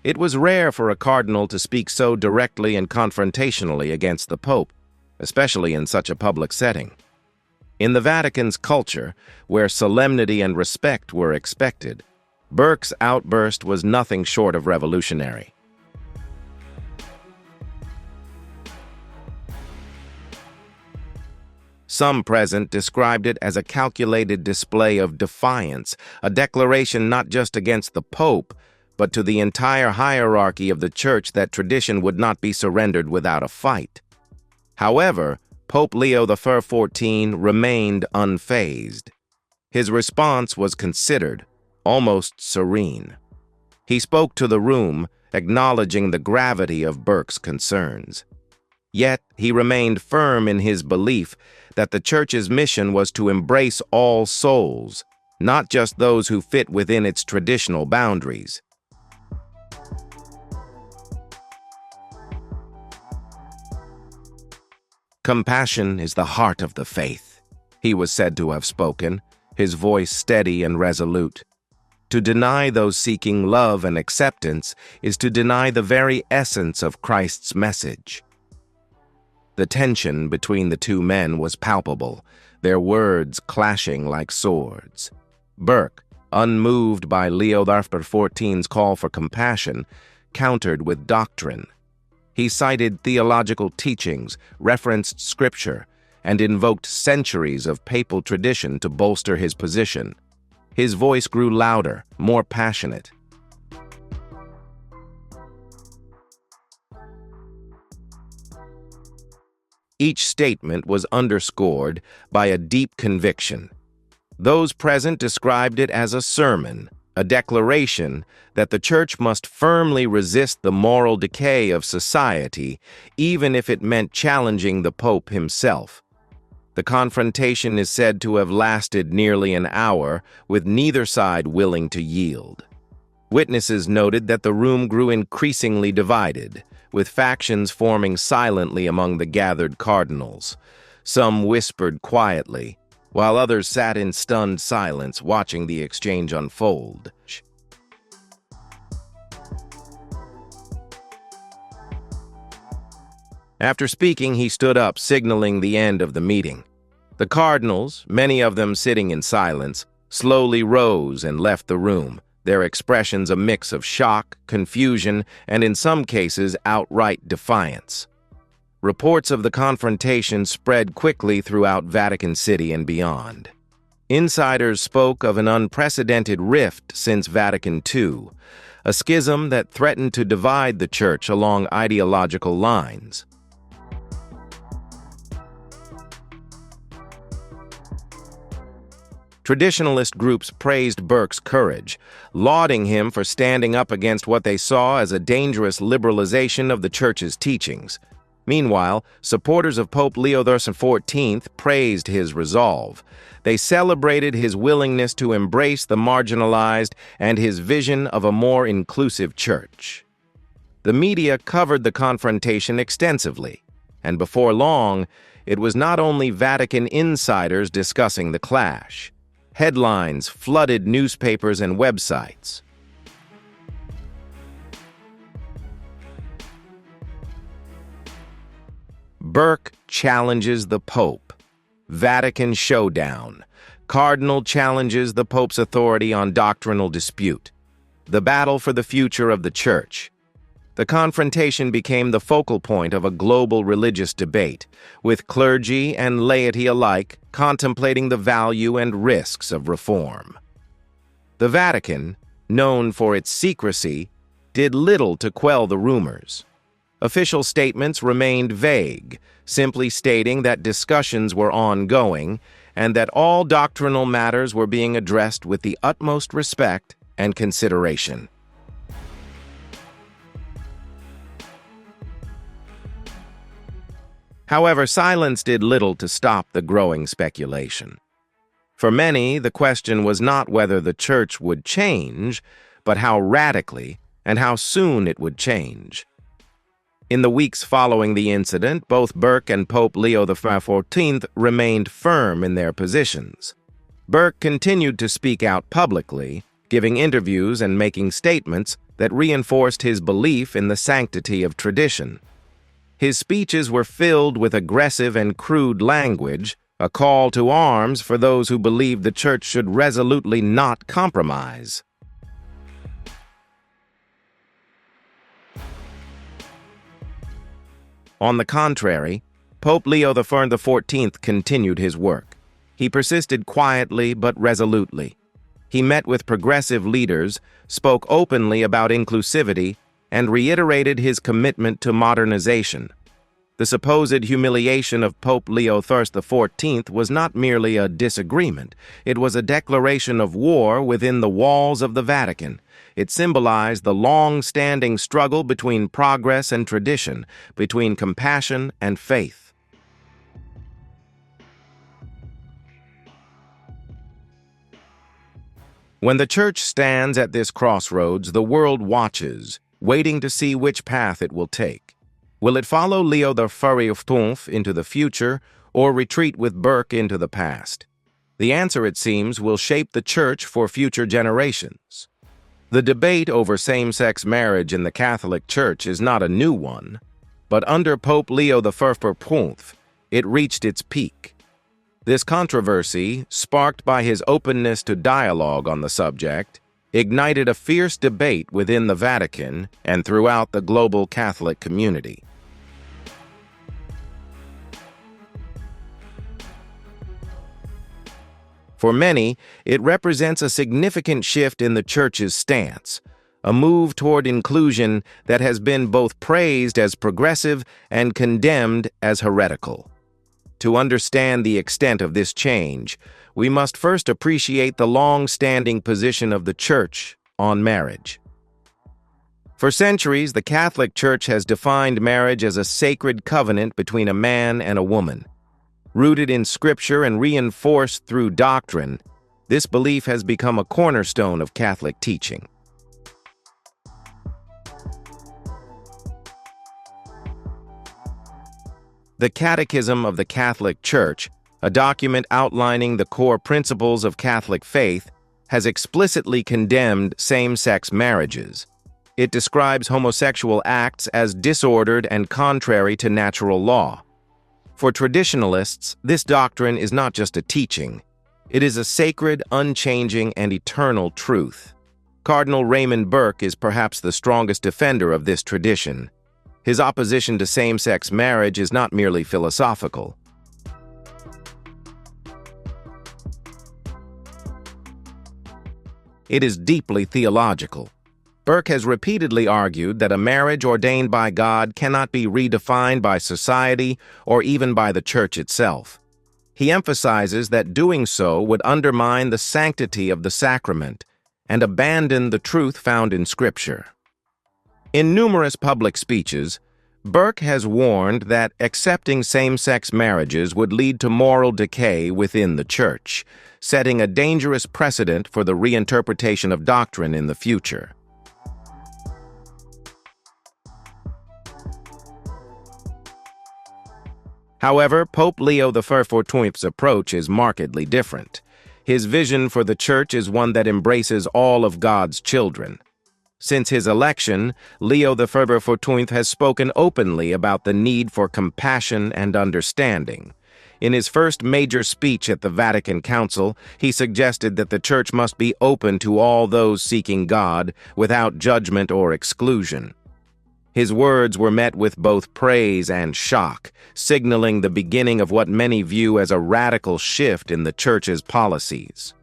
It was rare for a cardinal to speak so directly and confrontationally against the Pope, especially in such a public setting. In the Vatican's culture, where solemnity and respect were expected, Burke's outburst was nothing short of revolutionary. Some present described it as a calculated display of defiance, a declaration not just against the Pope, but to the entire hierarchy of the Church that tradition would not be surrendered without a fight. However, Pope Leo XIV remained unfazed. His response was considered, almost serene. He spoke to the room, acknowledging the gravity of Burke's concerns. Yet, he remained firm in his belief that the Church's mission was to embrace all souls, not just those who fit within its traditional boundaries. Compassion is the heart of the faith, he was said to have spoken, his voice steady and resolute. To deny those seeking love and acceptance is to deny the very essence of Christ's message. The tension between the two men was palpable, their words clashing like swords. Burke, unmoved by Leo XIV's call for compassion, countered with doctrine. He cited theological teachings, referenced scripture, and invoked centuries of papal tradition to bolster his position. His voice grew louder, more passionate. Each statement was underscored by a deep conviction. Those present described it as a sermon, a declaration that the Church must firmly resist the moral decay of society, even if it meant challenging the Pope himself. The confrontation is said to have lasted nearly an hour, with neither side willing to yield. Witnesses noted that the room grew increasingly divided, with factions forming silently among the gathered cardinals. Some whispered quietly, while others sat in stunned silence watching the exchange unfold. After speaking, he stood up, signaling the end of the meeting. The cardinals, many of them sitting in silence, slowly rose and left the room, their expressions a mix of shock, confusion, and in some cases outright defiance. Reports of the confrontation spread quickly throughout Vatican City and beyond. Insiders spoke of an unprecedented rift since Vatican II, a schism that threatened to divide the Church along ideological lines. Traditionalist groups praised Burke's courage, lauding him for standing up against what they saw as a dangerous liberalization of the Church's teachings. Meanwhile, supporters of Pope Leo XIV praised his resolve. They celebrated his willingness to embrace the marginalized and his vision of a more inclusive Church. The media covered the confrontation extensively, and before long, it was not only Vatican insiders discussing the clash. Headlines flooded newspapers and websites. Burke challenges the Pope. Vatican showdown. Cardinal challenges the Pope's authority on doctrinal dispute. The battle for the future of the Church. The confrontation became the focal point of a global religious debate, with clergy and laity alike contemplating the value and risks of reform. The Vatican, known for its secrecy, did little to quell the rumors. Official statements remained vague, simply stating that discussions were ongoing and that all doctrinal matters were being addressed with the utmost respect and consideration. However, silence did little to stop the growing speculation. For many, the question was not whether the Church would change, but how radically and how soon it would change. In the weeks following the incident, both Burke and Pope Leo XIV remained firm in their positions. Burke continued to speak out publicly, giving interviews and making statements that reinforced his belief in the sanctity of tradition. His speeches were filled with aggressive and crude language, a call to arms for those who believed the Church should resolutely not compromise. On the contrary, Pope Leo XIV continued his work. He persisted quietly but resolutely. He met with progressive leaders, spoke openly about inclusivity, and reiterated his commitment to modernization. The supposed humiliation of Pope Leo XIV was not merely a disagreement. It was a declaration of war within the walls of the Vatican. It symbolized the long-standing struggle between progress and tradition, between compassion and faith. When the Church stands at this crossroads, the world watches, waiting to see which path it will take. Will it follow Leo XIV into the future, or retreat with Burke into the past? The answer, it seems, will shape the Church for future generations. The debate over same-sex marriage in the Catholic Church is not a new one, but under Pope Leo XIV, it reached its peak. This controversy, sparked by his openness to dialogue on the subject, ignited a fierce debate within the Vatican and throughout the global Catholic community. For many, it represents a significant shift in the Church's stance, a move toward inclusion that has been both praised as progressive and condemned as heretical. To understand the extent of this change, we must first appreciate the long-standing position of the Church on marriage. For centuries, the Catholic Church has defined marriage as a sacred covenant between a man and a woman. Rooted in Scripture and reinforced through doctrine, this belief has become a cornerstone of Catholic teaching. The Catechism of the Catholic Church, a document outlining the core principles of Catholic faith, has explicitly condemned same-sex marriages. It describes homosexual acts as disordered and contrary to natural law. For traditionalists, this doctrine is not just a teaching. It is a sacred, unchanging, and eternal truth. Cardinal Burke is perhaps the strongest defender of this tradition. His opposition to same-sex marriage is not merely philosophical. It is deeply theological. Burke has repeatedly argued that a marriage ordained by God cannot be redefined by society or even by the Church itself. He emphasizes that doing so would undermine the sanctity of the sacrament and abandon the truth found in Scripture. In numerous public speeches, Burke has warned that accepting same-sex marriages would lead to moral decay within the Church, setting a dangerous precedent for the reinterpretation of doctrine in the future. However, Pope Leo XIV's approach is markedly different. His vision for the Church is one that embraces all of God's children. Since his election, Leo XIV has spoken openly about the need for compassion and understanding. In his first major speech at the Vatican Council, he suggested that the Church must be open to all those seeking God, without judgment or exclusion. His words were met with both praise and shock, signaling the beginning of what many view as a radical shift in the Church's policies.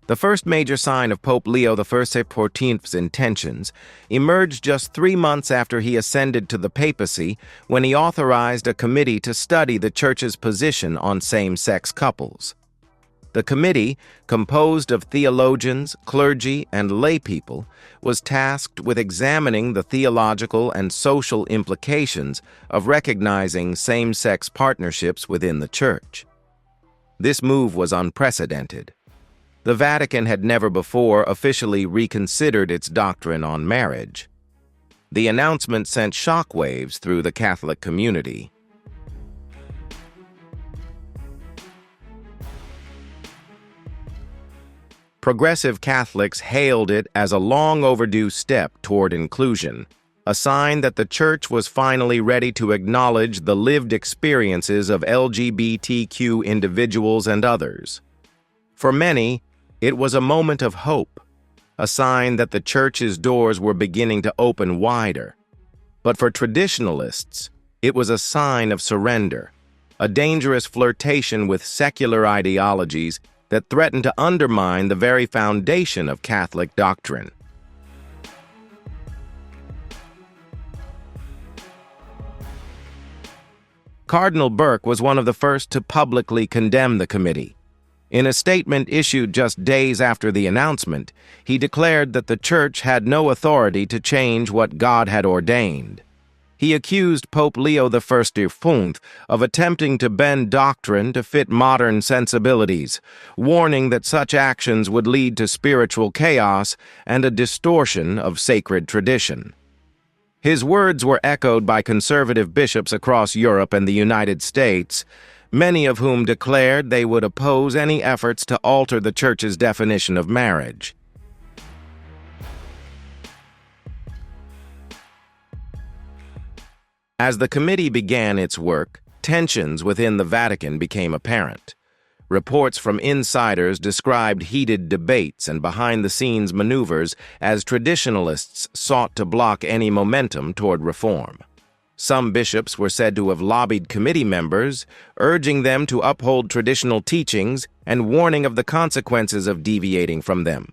The first major sign of Pope Leo XIV's intentions emerged just 3 months after he ascended to the papacy, when he authorized a committee to study the Church's position on same-sex couples. The committee, composed of theologians, clergy, and laypeople, was tasked with examining the theological and social implications of recognizing same-sex partnerships within the Church. This move was unprecedented. The Vatican had never before officially reconsidered its doctrine on marriage. The announcement sent shockwaves through the Catholic community. Progressive Catholics hailed it as a long-overdue step toward inclusion, a sign that the Church was finally ready to acknowledge the lived experiences of LGBTQ individuals and others. For many, it was a moment of hope, a sign that the Church's doors were beginning to open wider. But for traditionalists, it was a sign of surrender, a dangerous flirtation with secular ideologies that threatened to undermine the very foundation of Catholic doctrine. Cardinal Burke was one of the first to publicly condemn the committee. In a statement issued just days after the announcement, he declared that the Church had no authority to change what God had ordained. He accused Pope Leo XIV of attempting to bend doctrine to fit modern sensibilities, warning that such actions would lead to spiritual chaos and a distortion of sacred tradition. His words were echoed by conservative bishops across Europe and the United States, many of whom declared they would oppose any efforts to alter the Church's definition of marriage. As the committee began its work, tensions within the Vatican became apparent. Reports from insiders described heated debates and behind-the-scenes maneuvers as traditionalists sought to block any momentum toward reform. Some bishops were said to have lobbied committee members, urging them to uphold traditional teachings and warning of the consequences of deviating from them.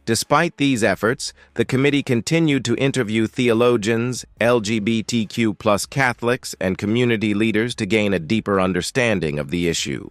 Despite these efforts, the committee continued to interview theologians, LGBTQ+ Catholics, and community leaders to gain a deeper understanding of the issue.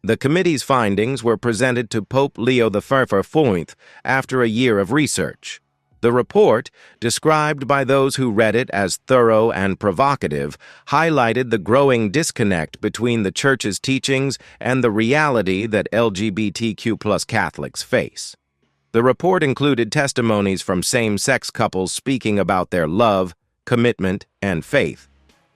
The committee's findings were presented to Pope Leo XIV after a year of research. The report, described by those who read it as thorough and provocative, highlighted the growing disconnect between the Church's teachings and the reality that LGBTQ+ Catholics face. The report included testimonies from same-sex couples speaking about their love, commitment, and faith,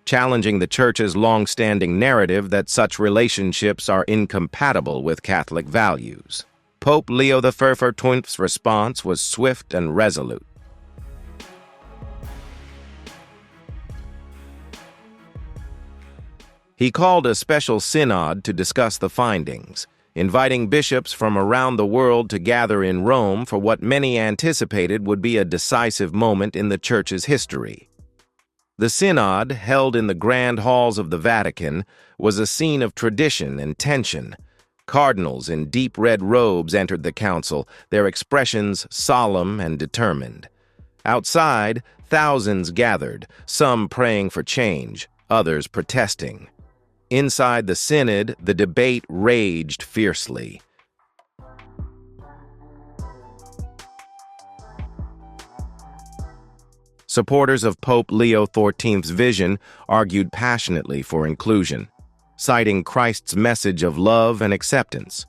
challenging the Church's long-standing narrative that such relationships are incompatible with Catholic values. Pope Leo XIV's response was swift and resolute. He called a special synod to discuss the findings, inviting bishops from around the world to gather in Rome for what many anticipated would be a decisive moment in the Church's history. The synod, held in the grand halls of the Vatican, was a scene of tradition and tension. Cardinals in deep red robes entered the council, their expressions solemn and determined. Outside, thousands gathered, some praying for change, others protesting. Inside the synod, the debate raged fiercely. Supporters of Pope Leo XIV's vision argued passionately for inclusion, citing Christ's message of love and acceptance.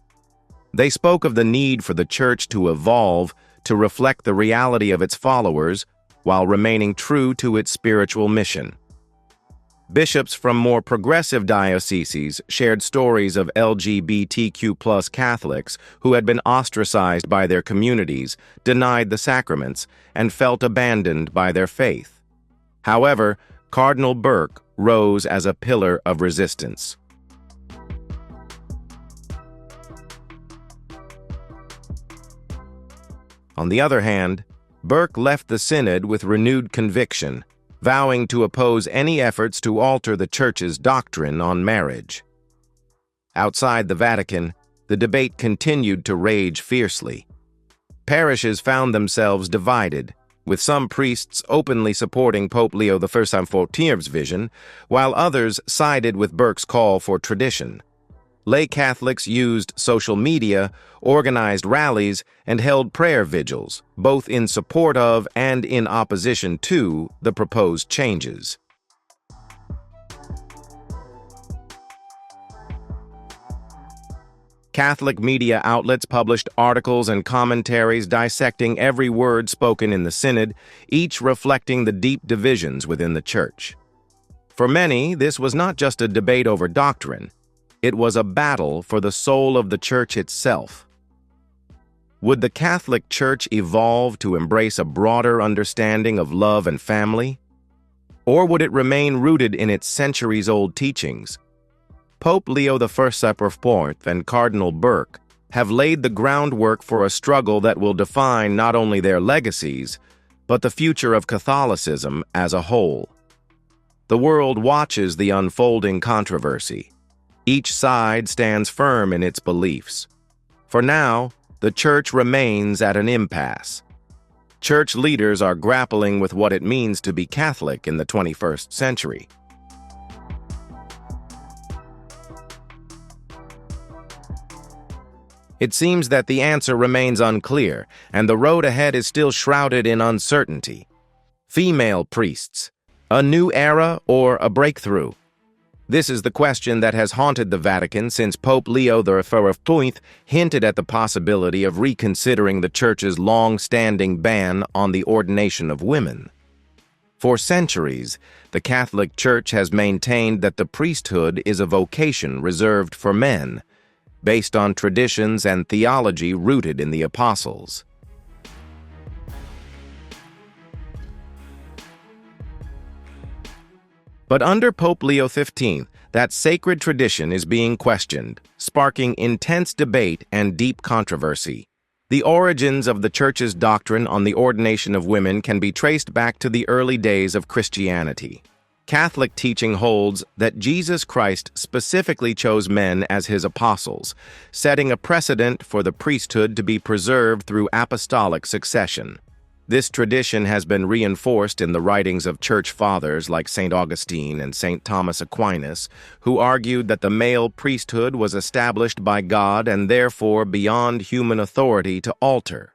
They spoke of the need for the Church to evolve to reflect the reality of its followers while remaining true to its spiritual mission. Bishops from more progressive dioceses shared stories of LGBTQ+ Catholics who had been ostracized by their communities, denied the sacraments, and felt abandoned by their faith. However, Cardinal Burke rose as a pillar of resistance. On the other hand, Burke left the synod with renewed conviction, vowing to oppose any efforts to alter the Church's doctrine on marriage. Outside the Vatican, the debate continued to rage fiercely. Parishes found themselves divided, with some priests openly supporting Pope Leo XIV's vision, while others sided with Burke's call for tradition. Lay Catholics used social media, organized rallies, and held prayer vigils, both in support of and in opposition to the proposed changes. Catholic media outlets published articles and commentaries dissecting every word spoken in the Synod, each reflecting the deep divisions within the Church. For many, this was not just a debate over doctrine, it was a battle for the soul of the Church itself. Would the Catholic Church evolve to embrace a broader understanding of love and family? Or would it remain rooted in its centuries-old teachings? Pope Leo XIV and Cardinal Burke have laid the groundwork for a struggle that will define not only their legacies, but the future of Catholicism as a whole. The world watches the unfolding controversy. Each side stands firm in its beliefs. For now, the Church remains at an impasse. Church leaders are grappling with what it means to be Catholic in the 21st century. It seems that the answer remains unclear, and the road ahead is still shrouded in uncertainty. Female priests, a new era or a breakthrough? This is the question that has haunted the Vatican since Pope Leo XIV hinted at the possibility of reconsidering the Church's long-standing ban on the ordination of women. For centuries, the Catholic Church has maintained that the priesthood is a vocation reserved for men, based on traditions and theology rooted in the apostles. But under Pope Leo XV, that sacred tradition is being questioned, sparking intense debate and deep controversy. The origins of the Church's doctrine on the ordination of women can be traced back to the early days of Christianity. Catholic teaching holds that Jesus Christ specifically chose men as his apostles, setting a precedent for the priesthood to be preserved through apostolic succession. This tradition has been reinforced in the writings of church fathers like St. Augustine and St. Thomas Aquinas, who argued that the male priesthood was established by God and therefore beyond human authority to alter.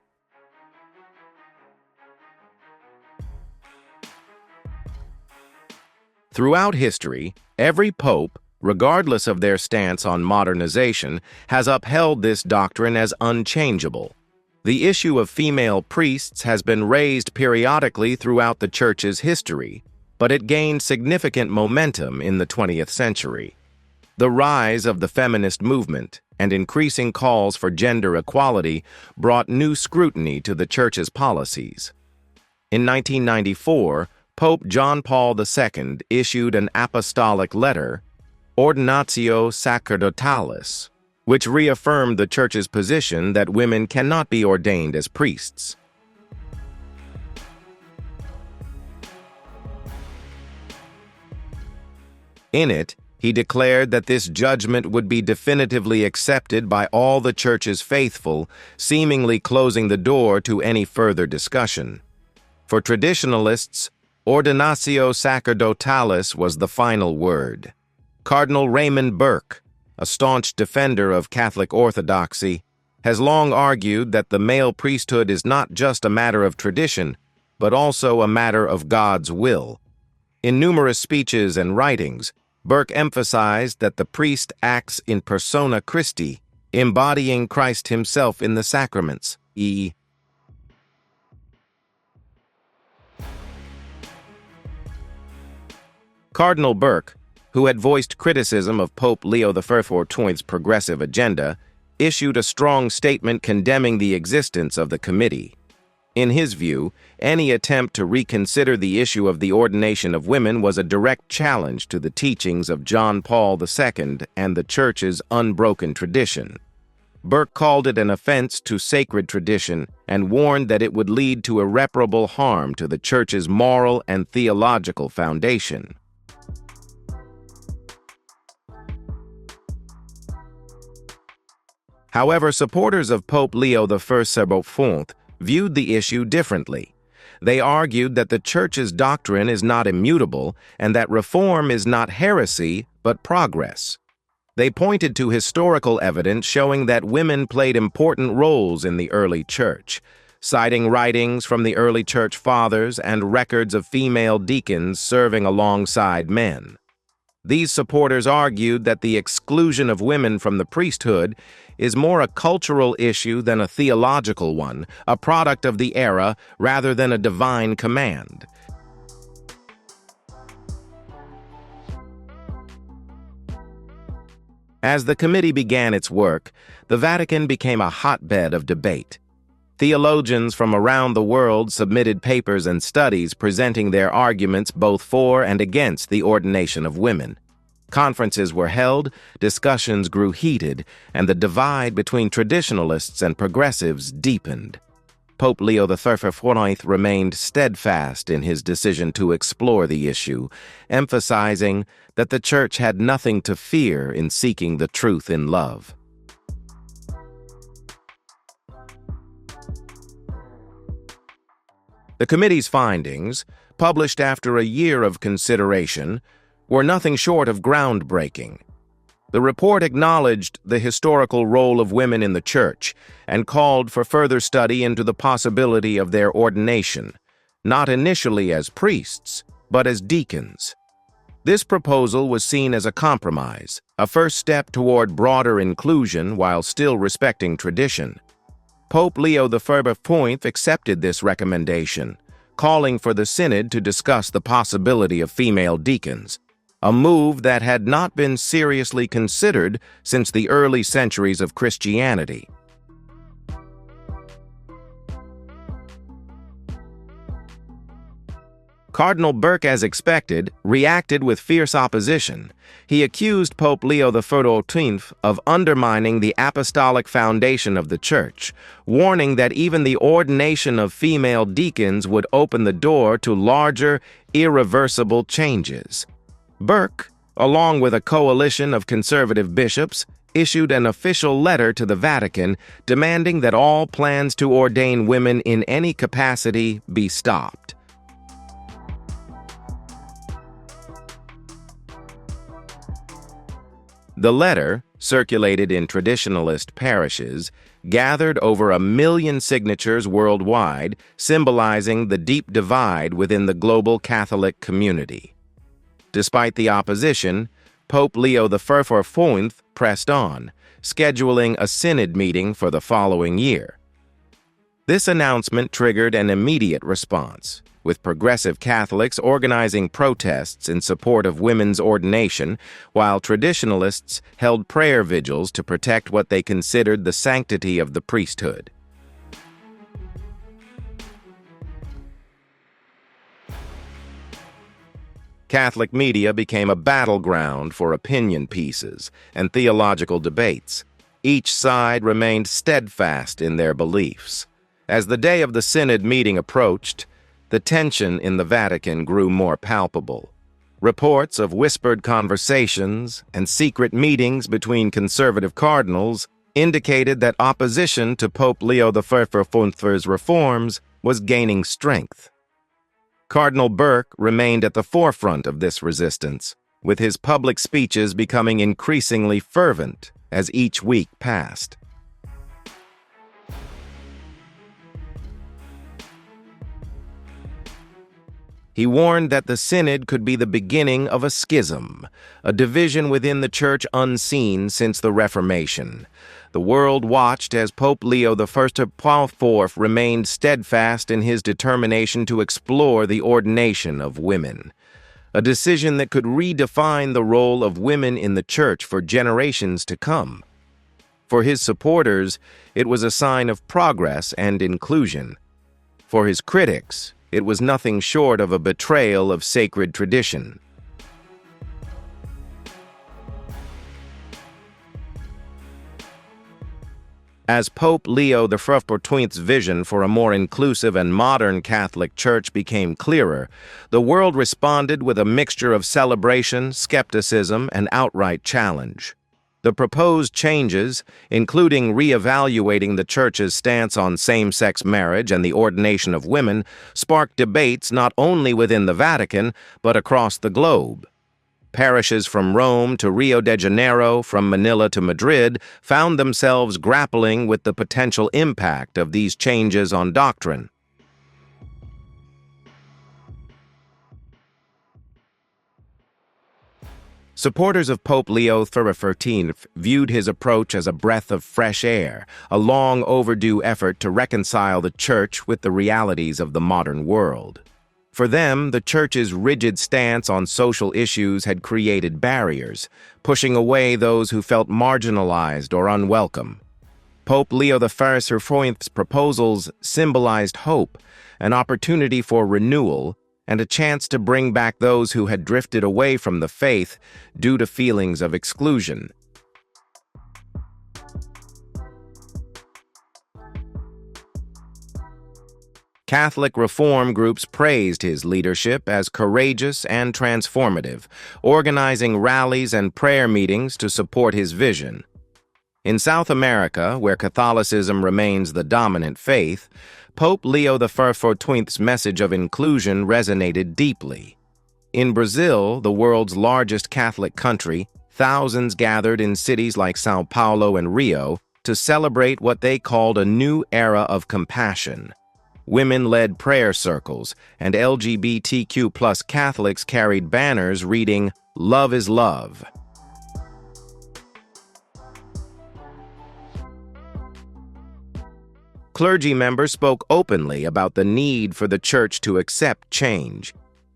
Throughout history, every pope, regardless of their stance on modernization, has upheld this doctrine as unchangeable. The issue of female priests has been raised periodically throughout the Church's history, but it gained significant momentum in the 20th century. The rise of the feminist movement and increasing calls for gender equality brought new scrutiny to the Church's policies. In 1994, Pope John Paul II issued an apostolic letter, Ordinatio Sacerdotalis, which reaffirmed the Church's position that women cannot be ordained as priests. In it, he declared that this judgment would be definitively accepted by all the Church's faithful, seemingly closing the door to any further discussion. For traditionalists, Ordinatio Sacerdotalis was the final word. Cardinal Raymond Burke, a staunch defender of Catholic orthodoxy, has long argued that the male priesthood is not just a matter of tradition, but also a matter of God's will. In numerous speeches and writings, Burke emphasized that the priest acts in persona Christi, embodying Christ himself in the sacraments, Cardinal Burke, who had voiced criticism of Pope Leo XIV's progressive agenda, issued a strong statement condemning the existence of the committee. In his view, any attempt to reconsider the issue of the ordination of women was a direct challenge to the teachings of John Paul II and the Church's unbroken tradition. Burke called it an offense to sacred tradition and warned that it would lead to irreparable harm to the Church's moral and theological foundation. However, supporters of Pope Leo XIV viewed the issue differently. They argued that the Church's doctrine is not immutable and that reform is not heresy, but progress. They pointed to historical evidence showing that women played important roles in the early Church, citing writings from the early Church Fathers and records of female deacons serving alongside men. These supporters argued that the exclusion of women from the priesthood is more a cultural issue than a theological one, a product of the era rather than a divine command. As the committee began its work, the Vatican became a hotbed of debate. Theologians from around the world submitted papers and studies presenting their arguments both for and against the ordination of women. Conferences were held, discussions grew heated, and the divide between traditionalists and progressives deepened. Pope Leo XIV remained steadfast in his decision to explore the issue, emphasizing that the Church had nothing to fear in seeking the truth in love. The committee's findings, published after a year of consideration, were nothing short of groundbreaking. The report acknowledged the historical role of women in the Church and called for further study into the possibility of their ordination, not initially as priests, but as deacons. This proposal was seen as a compromise, a first step toward broader inclusion while still respecting tradition. Pope Leo XIV accepted this recommendation, calling for the Synod to discuss the possibility of female deacons, a move that had not been seriously considered since the early centuries of Christianity. Cardinal Burke, as expected, reacted with fierce opposition. He accused Pope Leo XIV of undermining the apostolic foundation of the Church, warning that even the ordination of female deacons would open the door to larger, irreversible changes. Burke, along with a coalition of conservative bishops, issued an official letter to the Vatican demanding that all plans to ordain women in any capacity be stopped. The letter, circulated in traditionalist parishes, gathered over 1 million signatures worldwide, symbolizing the deep divide within the global Catholic community. Despite the opposition, Pope Leo XIV pressed on, scheduling a synod meeting for the following year. This announcement triggered an immediate response, with progressive Catholics organizing protests in support of women's ordination, while traditionalists held prayer vigils to protect what they considered the sanctity of the priesthood. Catholic media became a battleground for opinion pieces and theological debates. Each side remained steadfast in their beliefs. As the day of the synod meeting approached, the tension in the Vatican grew more palpable. Reports of whispered conversations and secret meetings between conservative cardinals indicated that opposition to Pope Leo XIV's reforms was gaining strength. Cardinal Burke remained at the forefront of this resistance, with his public speeches becoming increasingly fervent as each week passed. He warned that the synod could be the beginning of a schism, a division within the Church unseen since the Reformation. The world watched as Pope Leo XIV remained steadfast in his determination to explore the ordination of women, a decision that could redefine the role of women in the Church for generations to come. For his supporters, it was a sign of progress and inclusion. For his critics, it was nothing short of a betrayal of sacred tradition. As Pope Leo XIV's vision for a more inclusive and modern Catholic Church became clearer, the world responded with a mixture of celebration, skepticism, and outright challenge. The proposed changes, including re-evaluating the Church's stance on same-sex marriage and the ordination of women, sparked debates not only within the Vatican, but across the globe. Parishes from Rome to Rio de Janeiro, from Manila to Madrid, found themselves grappling with the potential impact of these changes on doctrine. Supporters of Pope Leo XIV viewed his approach as a breath of fresh air, a long overdue effort to reconcile the Church with the realities of the modern world. For them, the Church's rigid stance on social issues had created barriers, pushing away those who felt marginalized or unwelcome. Pope Leo XIV's proposals symbolized hope, an opportunity for renewal, and a chance to bring back those who had drifted away from the faith due to feelings of exclusion. Catholic reform groups praised his leadership as courageous and transformative, organizing rallies and prayer meetings to support his vision. In South America, where Catholicism remains the dominant faith, Pope Leo XIV's message of inclusion resonated deeply. In Brazil, the world's largest Catholic country, thousands gathered in cities like São Paulo and Rio to celebrate what they called a new era of compassion. Women-led prayer circles, and LGBTQ+ Catholics carried banners reading, "Love is love." Clergy members spoke openly about the need for the Church to accept change.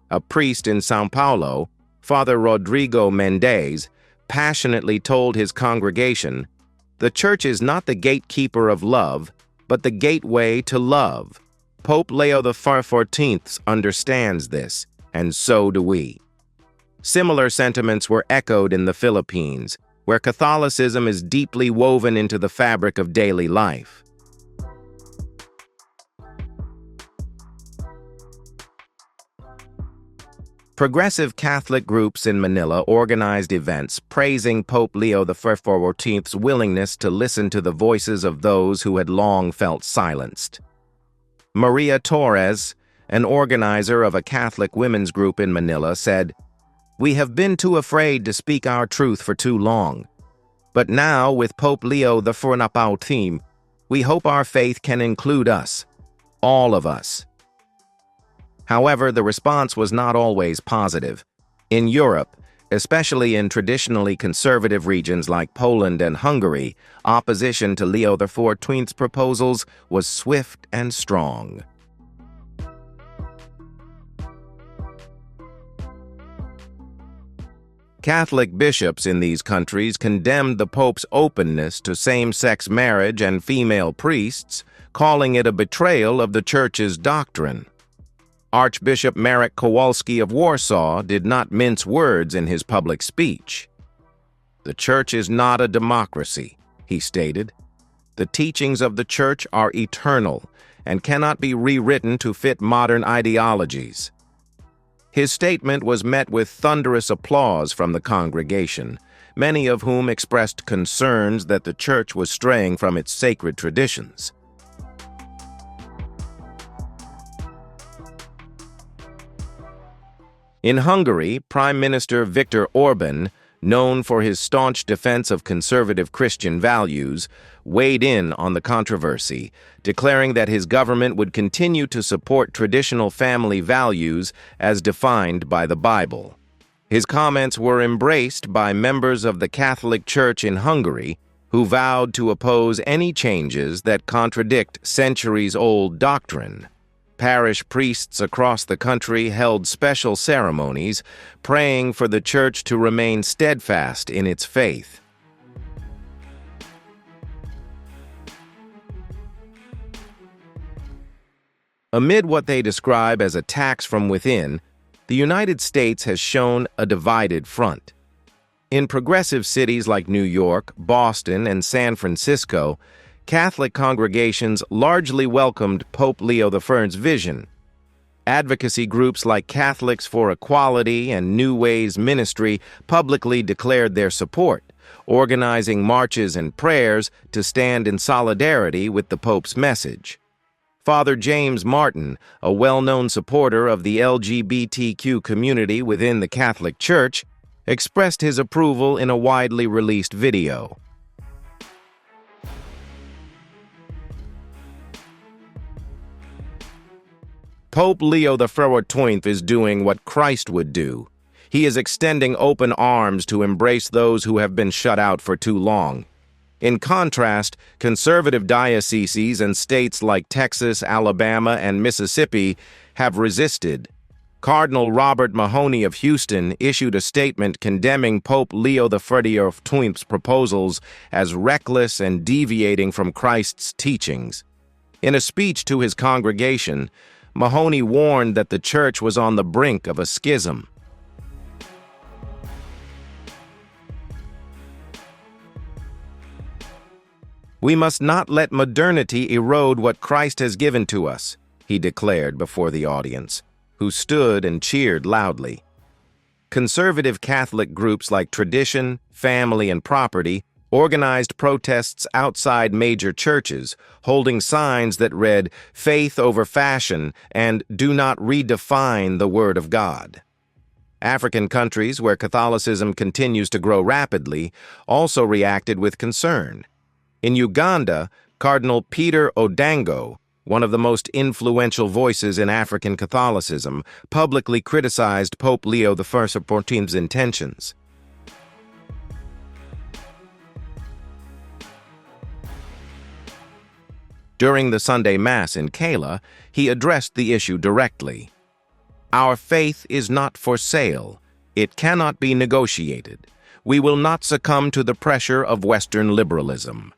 A priest in São Paulo, Father Rodrigo Mendes, passionately told his congregation, "The Church is not the gatekeeper of love, but the gateway to love." Pope Leo XIV understands this, and so do we. Similar sentiments were echoed in the Philippines, where Catholicism is deeply woven into the fabric of daily life. Progressive Catholic groups in Manila organized events praising Pope Leo XIV's willingness to listen to the voices of those who had long felt silenced. Maria Torres, an organizer of a Catholic women's group in Manila, said, "We have been too afraid to speak our truth for too long. But now, with Pope Leo XIV, we hope our faith can include us, all of us." However, the response was not always positive. In Europe, especially in traditionally conservative regions like Poland and Hungary, opposition to Leo XIV's proposals was swift and strong. Catholic bishops in these countries condemned the Pope's openness to same-sex marriage and female priests, calling it a betrayal of the Church's doctrine. Archbishop Marek Kowalski of Warsaw did not mince words in his public speech. "The Church is not a democracy," he stated. "The teachings of the Church are eternal and cannot be rewritten to fit modern ideologies." His statement was met with thunderous applause from the congregation, many of whom expressed concerns that the Church was straying from its sacred traditions. In Hungary, Prime Minister Viktor Orbán, known for his staunch defense of conservative Christian values, weighed in on the controversy, declaring that his government would continue to support traditional family values as defined by the Bible. His comments were embraced by members of the Catholic Church in Hungary, who vowed to oppose any changes that contradict centuries-old doctrine. Parish priests across the country held special ceremonies, praying for the Church to remain steadfast in its faith. Amid what they describe as attacks from within, the United States has shown a divided front. In progressive cities like New York, Boston, and San Francisco, Catholic congregations largely welcomed Pope Leo XIV's vision. Advocacy groups like Catholics for Equality and New Ways Ministry publicly declared their support, organizing marches and prayers to stand in solidarity with the Pope's message. Father James Martin, a well-known supporter of the LGBTQ community within the Catholic Church, expressed his approval in a widely released video. Pope Leo XIV is doing what Christ would do. He is extending open arms to embrace those who have been shut out for too long. In contrast, conservative dioceses and states like Texas, Alabama, and Mississippi have resisted. Cardinal Robert Mahoney of Houston issued a statement condemning Pope Leo XIV's proposals as reckless and deviating from Christ's teachings. In a speech to his congregation, Mahoney warned that the Church was on the brink of a schism. "We must not let modernity erode what Christ has given to us," he declared before the audience, who stood and cheered loudly. Conservative Catholic groups like Tradition, Family, and Property organized protests outside major churches, holding signs that read, "Faith over fashion," and "Do not redefine the Word of God." African countries, where Catholicism continues to grow rapidly, also reacted with concern. In Uganda, Cardinal Peter Odango, one of the most influential voices in African Catholicism, publicly criticized Pope Leo XIV's intentions. During the Sunday Mass in Kela, he addressed the issue directly. "Our faith is not for sale. It cannot be negotiated. We will not succumb to the pressure of Western liberalism."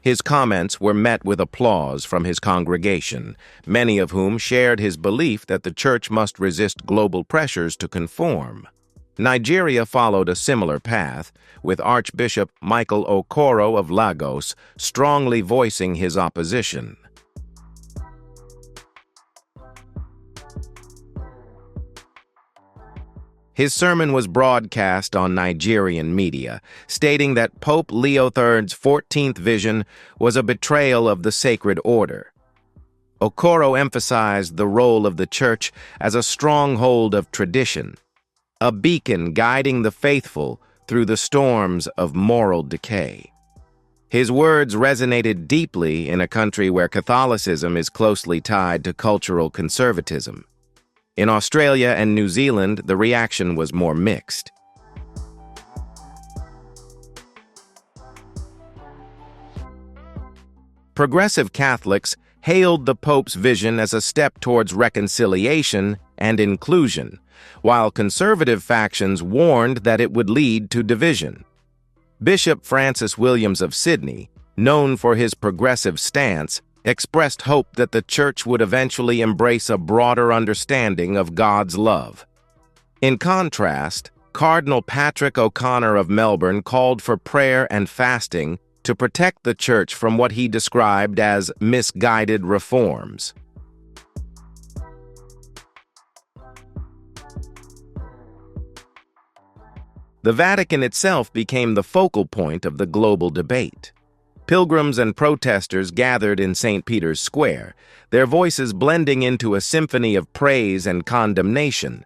His comments were met with applause from his congregation, many of whom shared his belief that the Church must resist global pressures to conform. Nigeria followed a similar path, with Archbishop Michael Okoro of Lagos strongly voicing his opposition. His sermon was broadcast on Nigerian media, stating that Pope Leo XIII's 14th vision was a betrayal of the sacred order. Okoro emphasized the role of the Church as a stronghold of tradition, a beacon guiding the faithful through the storms of moral decay. His words resonated deeply in a country where Catholicism is closely tied to cultural conservatism. In Australia and New Zealand, the reaction was more mixed. Progressive Catholics hailed the Pope's vision as a step towards reconciliation and inclusion, while conservative factions warned that it would lead to division. Bishop Francis Williams of Sydney, known for his progressive stance, expressed hope that the Church would eventually embrace a broader understanding of God's love. In contrast, Cardinal Patrick O'Connor of Melbourne called for prayer and fasting to protect the Church from what he described as misguided reforms. The Vatican itself became the focal point of the global debate. Pilgrims and protesters gathered in St. Peter's Square, their voices blending into a symphony of praise and condemnation.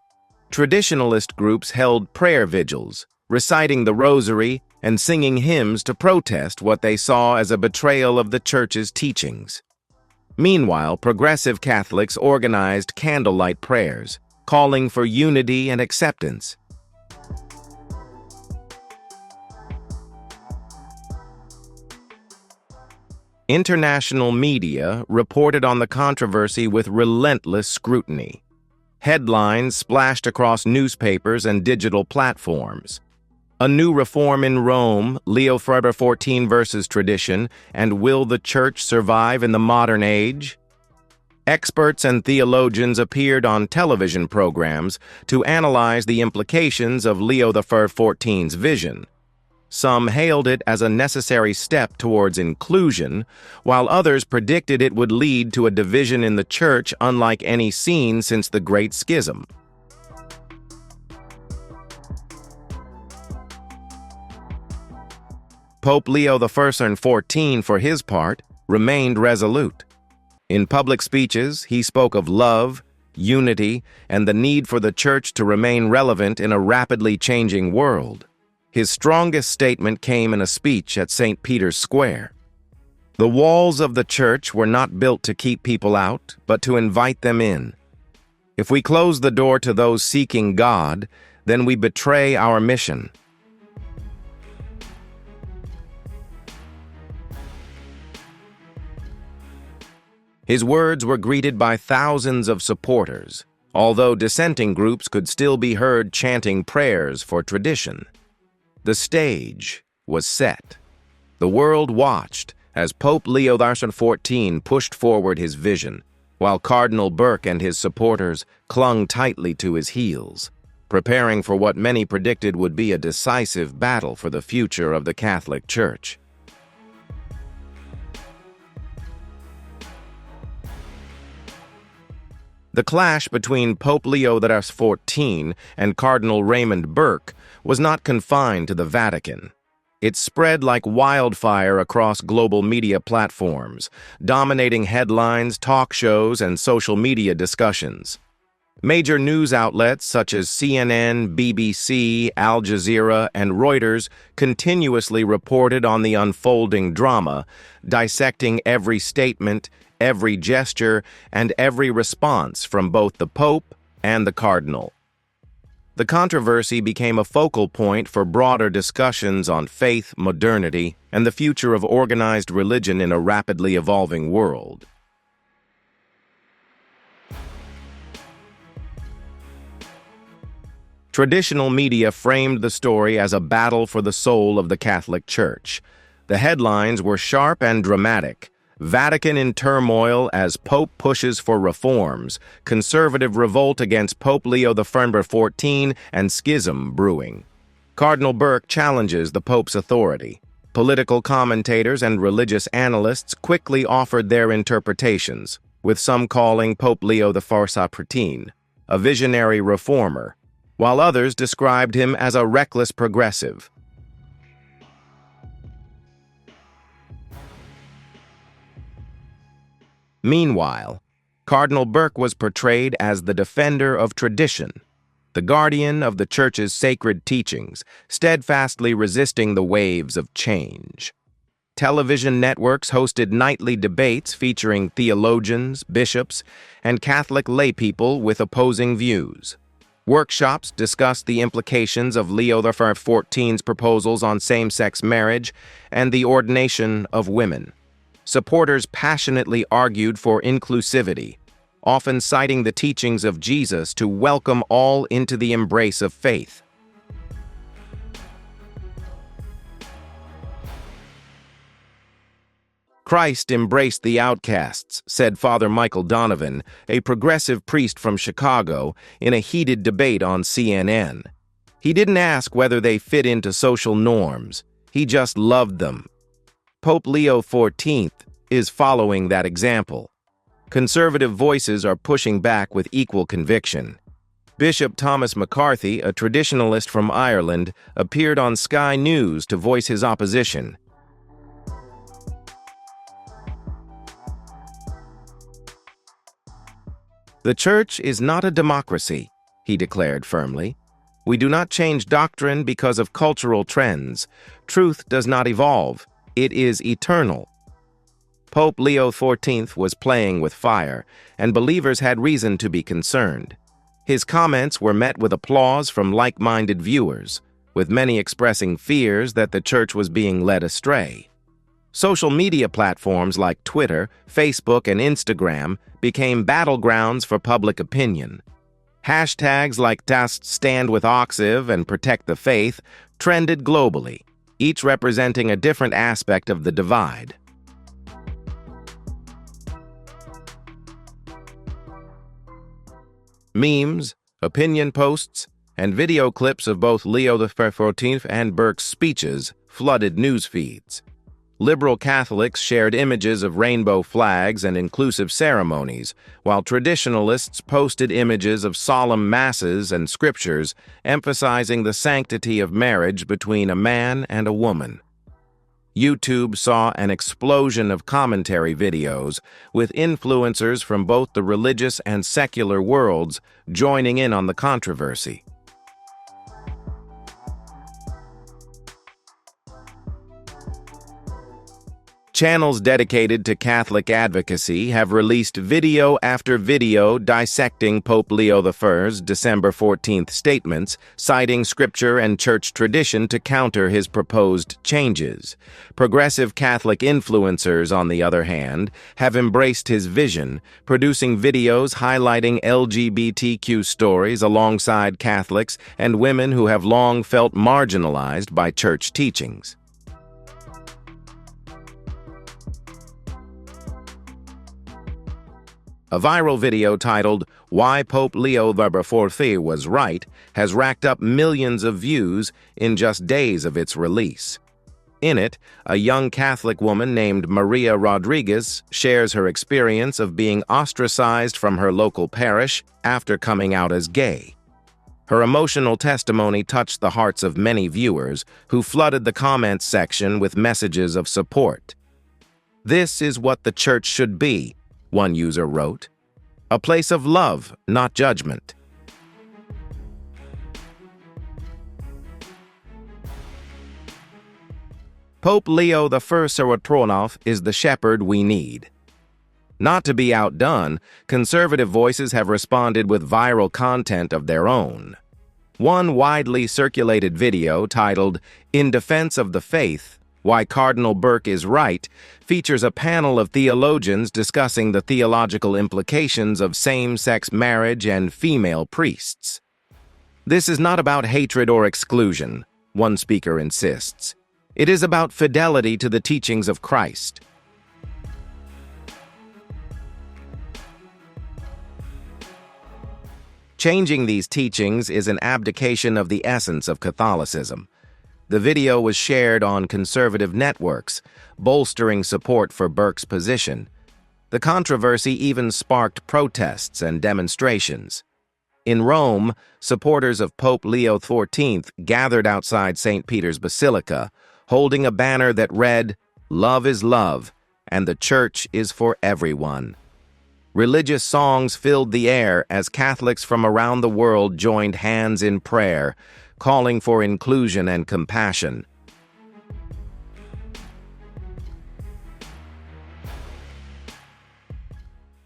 Traditionalist groups held prayer vigils, reciting the rosary and singing hymns to protest what they saw as a betrayal of the Church's teachings. Meanwhile, progressive Catholics organized candlelight prayers, calling for unity and acceptance. International media reported on the controversy with relentless scrutiny. Headlines splashed across newspapers and digital platforms. A New Reform in Rome, Leo XIV versus Tradition, and Will the Church Survive in the Modern Age? Experts and theologians appeared on television programs to analyze the implications of Leo XIV's vision. Some hailed it as a necessary step towards inclusion, while others predicted it would lead to a division in the Church unlike any seen since the Great Schism. Pope Leo XIV, for his part, remained resolute. In public speeches, he spoke of love, unity, and the need for the Church to remain relevant in a rapidly changing world. His strongest statement came in a speech at St. Peter's Square. The walls of the Church were not built to keep people out, but to invite them in. If we close the door to those seeking God, then we betray our mission. His words were greeted by thousands of supporters, although dissenting groups could still be heard chanting prayers for tradition. The stage was set. The world watched as Pope Leo XIV pushed forward his vision, while Cardinal Burke and his supporters clung tightly to his heels, preparing for what many predicted would be a decisive battle for the future of the Catholic Church. The clash between Pope Leo XIV and Cardinal Raymond Burke was not confined to the Vatican. It spread like wildfire across global media platforms, dominating headlines, talk shows, and social media discussions. Major news outlets such as CNN, BBC, Al Jazeera, and Reuters continuously reported on the unfolding drama, dissecting every statement, every gesture, and every response from both the Pope and the Cardinal. The controversy became a focal point for broader discussions on faith, modernity, and the future of organized religion in a rapidly evolving world. Traditional media framed the story as a battle for the soul of the Catholic Church. The headlines were sharp and dramatic. Vatican in turmoil as Pope pushes for reforms, conservative revolt against Pope Leo XIV, and schism brewing. Cardinal Burke challenges the Pope's authority. Political commentators and religious analysts quickly offered their interpretations, with some calling Pope Leo XIV a visionary reformer, while others described him as a reckless progressive. Meanwhile, Cardinal Burke was portrayed as the defender of tradition, the guardian of the Church's sacred teachings, steadfastly resisting the waves of change. Television networks hosted nightly debates featuring theologians, bishops, and Catholic laypeople with opposing views. Workshops discussed the implications of Leo XIV's proposals on same-sex marriage and the ordination of women. Supporters passionately argued for inclusivity, often citing the teachings of Jesus to welcome all into the embrace of faith. Christ embraced the outcasts, said Father Michael Donovan, a progressive priest from Chicago, in a heated debate on CNN. He didn't ask whether they fit into social norms. He just loved them. Pope Leo XIV is following that example. Conservative voices are pushing back with equal conviction. Bishop Thomas McCarthy, a traditionalist from Ireland, appeared on Sky News to voice his opposition. "The Church is not a democracy," he declared firmly. "We do not change doctrine because of cultural trends. Truth does not evolve. It is eternal." Pope Leo XIV was playing with fire, and believers had reason to be concerned. His comments were met with applause from like-minded viewers, with many expressing fears that the Church was being led astray. Social media platforms like Twitter, Facebook, and Instagram became battlegrounds for public opinion. Hashtags like #StandWithOxiv and Protect the Faith trended globally, each representing a different aspect of the divide. Memes, opinion posts, and video clips of both Leo XIV and Burke's speeches flooded news feeds. Liberal Catholics shared images of rainbow flags and inclusive ceremonies, while traditionalists posted images of solemn masses and scriptures emphasizing the sanctity of marriage between a man and a woman. YouTube saw an explosion of commentary videos, with influencers from both the religious and secular worlds joining in on the controversy. Channels dedicated to Catholic advocacy have released video after video dissecting Pope Leo I's December 14th statements, citing scripture and church tradition to counter his proposed changes. Progressive Catholic influencers, on the other hand, have embraced his vision, producing videos highlighting LGBTQ stories alongside Catholics and women who have long felt marginalized by church teachings. A viral video titled "Why Pope Leo XIV Was Right" has racked up millions of views in just days of its release. In it, a young Catholic woman named Maria Rodriguez shares her experience of being ostracized from her local parish after coming out as gay. Her emotional testimony touched the hearts of many viewers who flooded the comments section with messages of support. "This is what the church should be," one user wrote. "A place of love, not judgment." Pope Leo XIV is the shepherd we need. Not to be outdone, conservative voices have responded with viral content of their own. One widely circulated video titled "In Defense of the Faith, Why Cardinal Burke is Right" features a panel of theologians discussing the theological implications of same-sex marriage and female priests. "This is not about hatred or exclusion," one speaker insists. "It is about fidelity to the teachings of Christ." Changing these teachings is an abdication of the essence of Catholicism. The video was shared on conservative networks, bolstering support for Burke's position. The controversy even sparked protests and demonstrations. In Rome, supporters of Pope Leo XIV gathered outside St. Peter's Basilica, holding a banner that read, "Love is love, and the Church is for everyone." Religious songs filled the air as Catholics from around the world joined hands in prayer, calling for inclusion and compassion.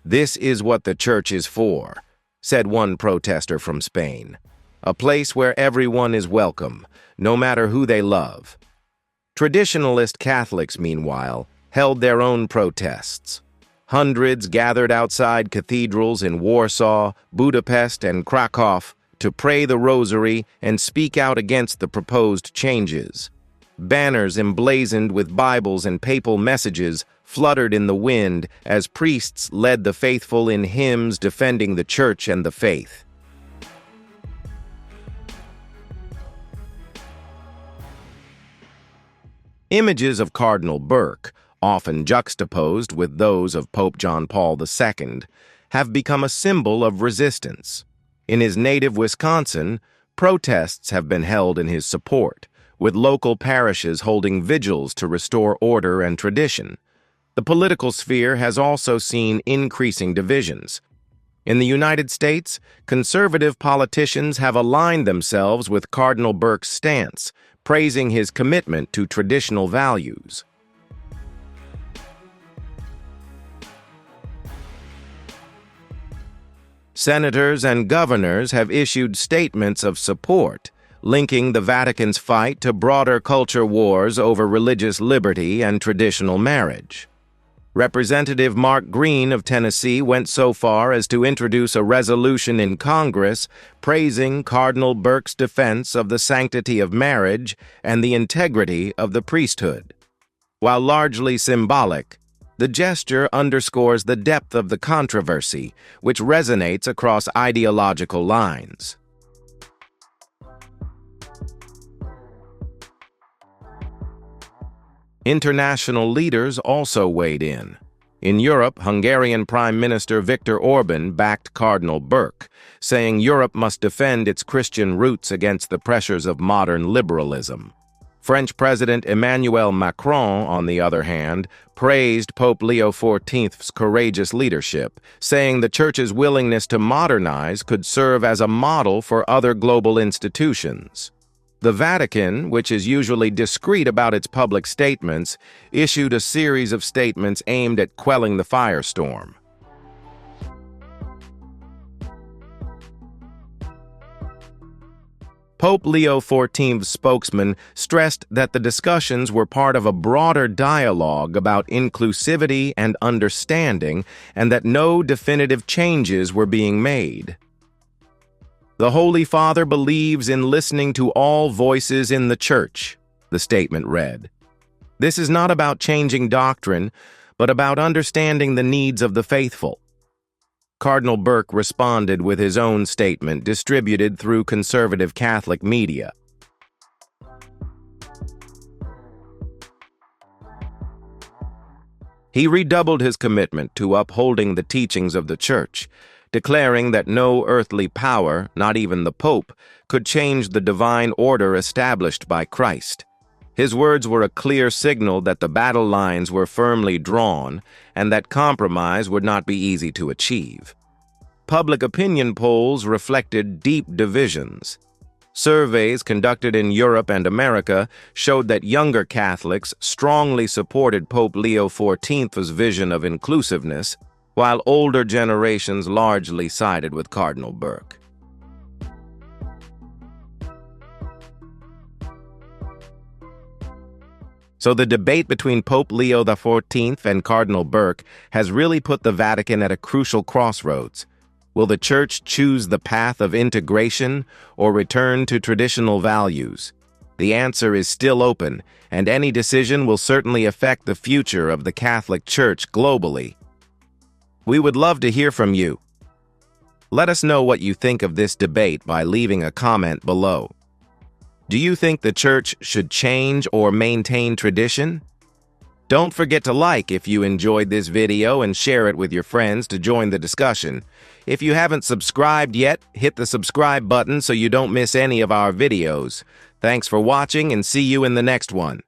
"This is what the church is for," said one protester from Spain. "A place where everyone is welcome, no matter who they love." Traditionalist Catholics, meanwhile, held their own protests. Hundreds gathered outside cathedrals in Warsaw, Budapest, and Krakow to pray the rosary and speak out against the proposed changes. Banners emblazoned with Bibles and papal messages fluttered in the wind as priests led the faithful in hymns defending the Church and the faith. Images of Cardinal Burke, often juxtaposed with those of Pope John Paul II, have become a symbol of resistance. In his native Wisconsin, protests have been held in his support, with local parishes holding vigils to restore order and tradition. The political sphere has also seen increasing divisions. In the United States, conservative politicians have aligned themselves with Cardinal Burke's stance, praising his commitment to traditional values. Senators and governors have issued statements of support, linking the Vatican's fight to broader culture wars over religious liberty and traditional marriage. Representative Mark Green of Tennessee went so far as to introduce a resolution in Congress praising Cardinal Burke's defense of the sanctity of marriage and the integrity of the priesthood. While largely symbolic, the gesture underscores the depth of the controversy, which resonates across ideological lines. International leaders also weighed in. In Europe, Hungarian Prime Minister Viktor Orban backed Cardinal Burke, saying Europe must defend its Christian roots against the pressures of modern liberalism. French President Emmanuel Macron, on the other hand, praised Pope Leo XIV's courageous leadership, saying the Church's willingness to modernize could serve as a model for other global institutions. The Vatican, which is usually discreet about its public statements, issued a series of statements aimed at quelling the firestorm. Pope Leo XIV's spokesman stressed that the discussions were part of a broader dialogue about inclusivity and understanding, and that no definitive changes were being made. The Holy Father believes in listening to all voices in the Church, the statement read. This is not about changing doctrine, but about understanding the needs of the faithful. Cardinal Burke responded with his own statement distributed through conservative Catholic media. He redoubled his commitment to upholding the teachings of the Church, declaring that no earthly power, not even the Pope, could change the divine order established by Christ. His words were a clear signal that the battle lines were firmly drawn and that compromise would not be easy to achieve. Public opinion polls reflected deep divisions. Surveys conducted in Europe and America showed that younger Catholics strongly supported Pope Leo XIV's vision of inclusiveness, while older generations largely sided with Cardinal Burke. So the debate between Pope Leo XIV and Cardinal Burke has really put the Vatican at a crucial crossroads. Will the Church choose the path of integration or return to traditional values? The answer is still open, and any decision will certainly affect the future of the Catholic Church globally. We would love to hear from you. Let us know what you think of this debate by leaving a comment below. Do you think the Church should change or maintain tradition? Don't forget to like if you enjoyed this video and share it with your friends to join the discussion. If you haven't subscribed yet, hit the subscribe button so you don't miss any of our videos. Thanks for watching and see you in the next one.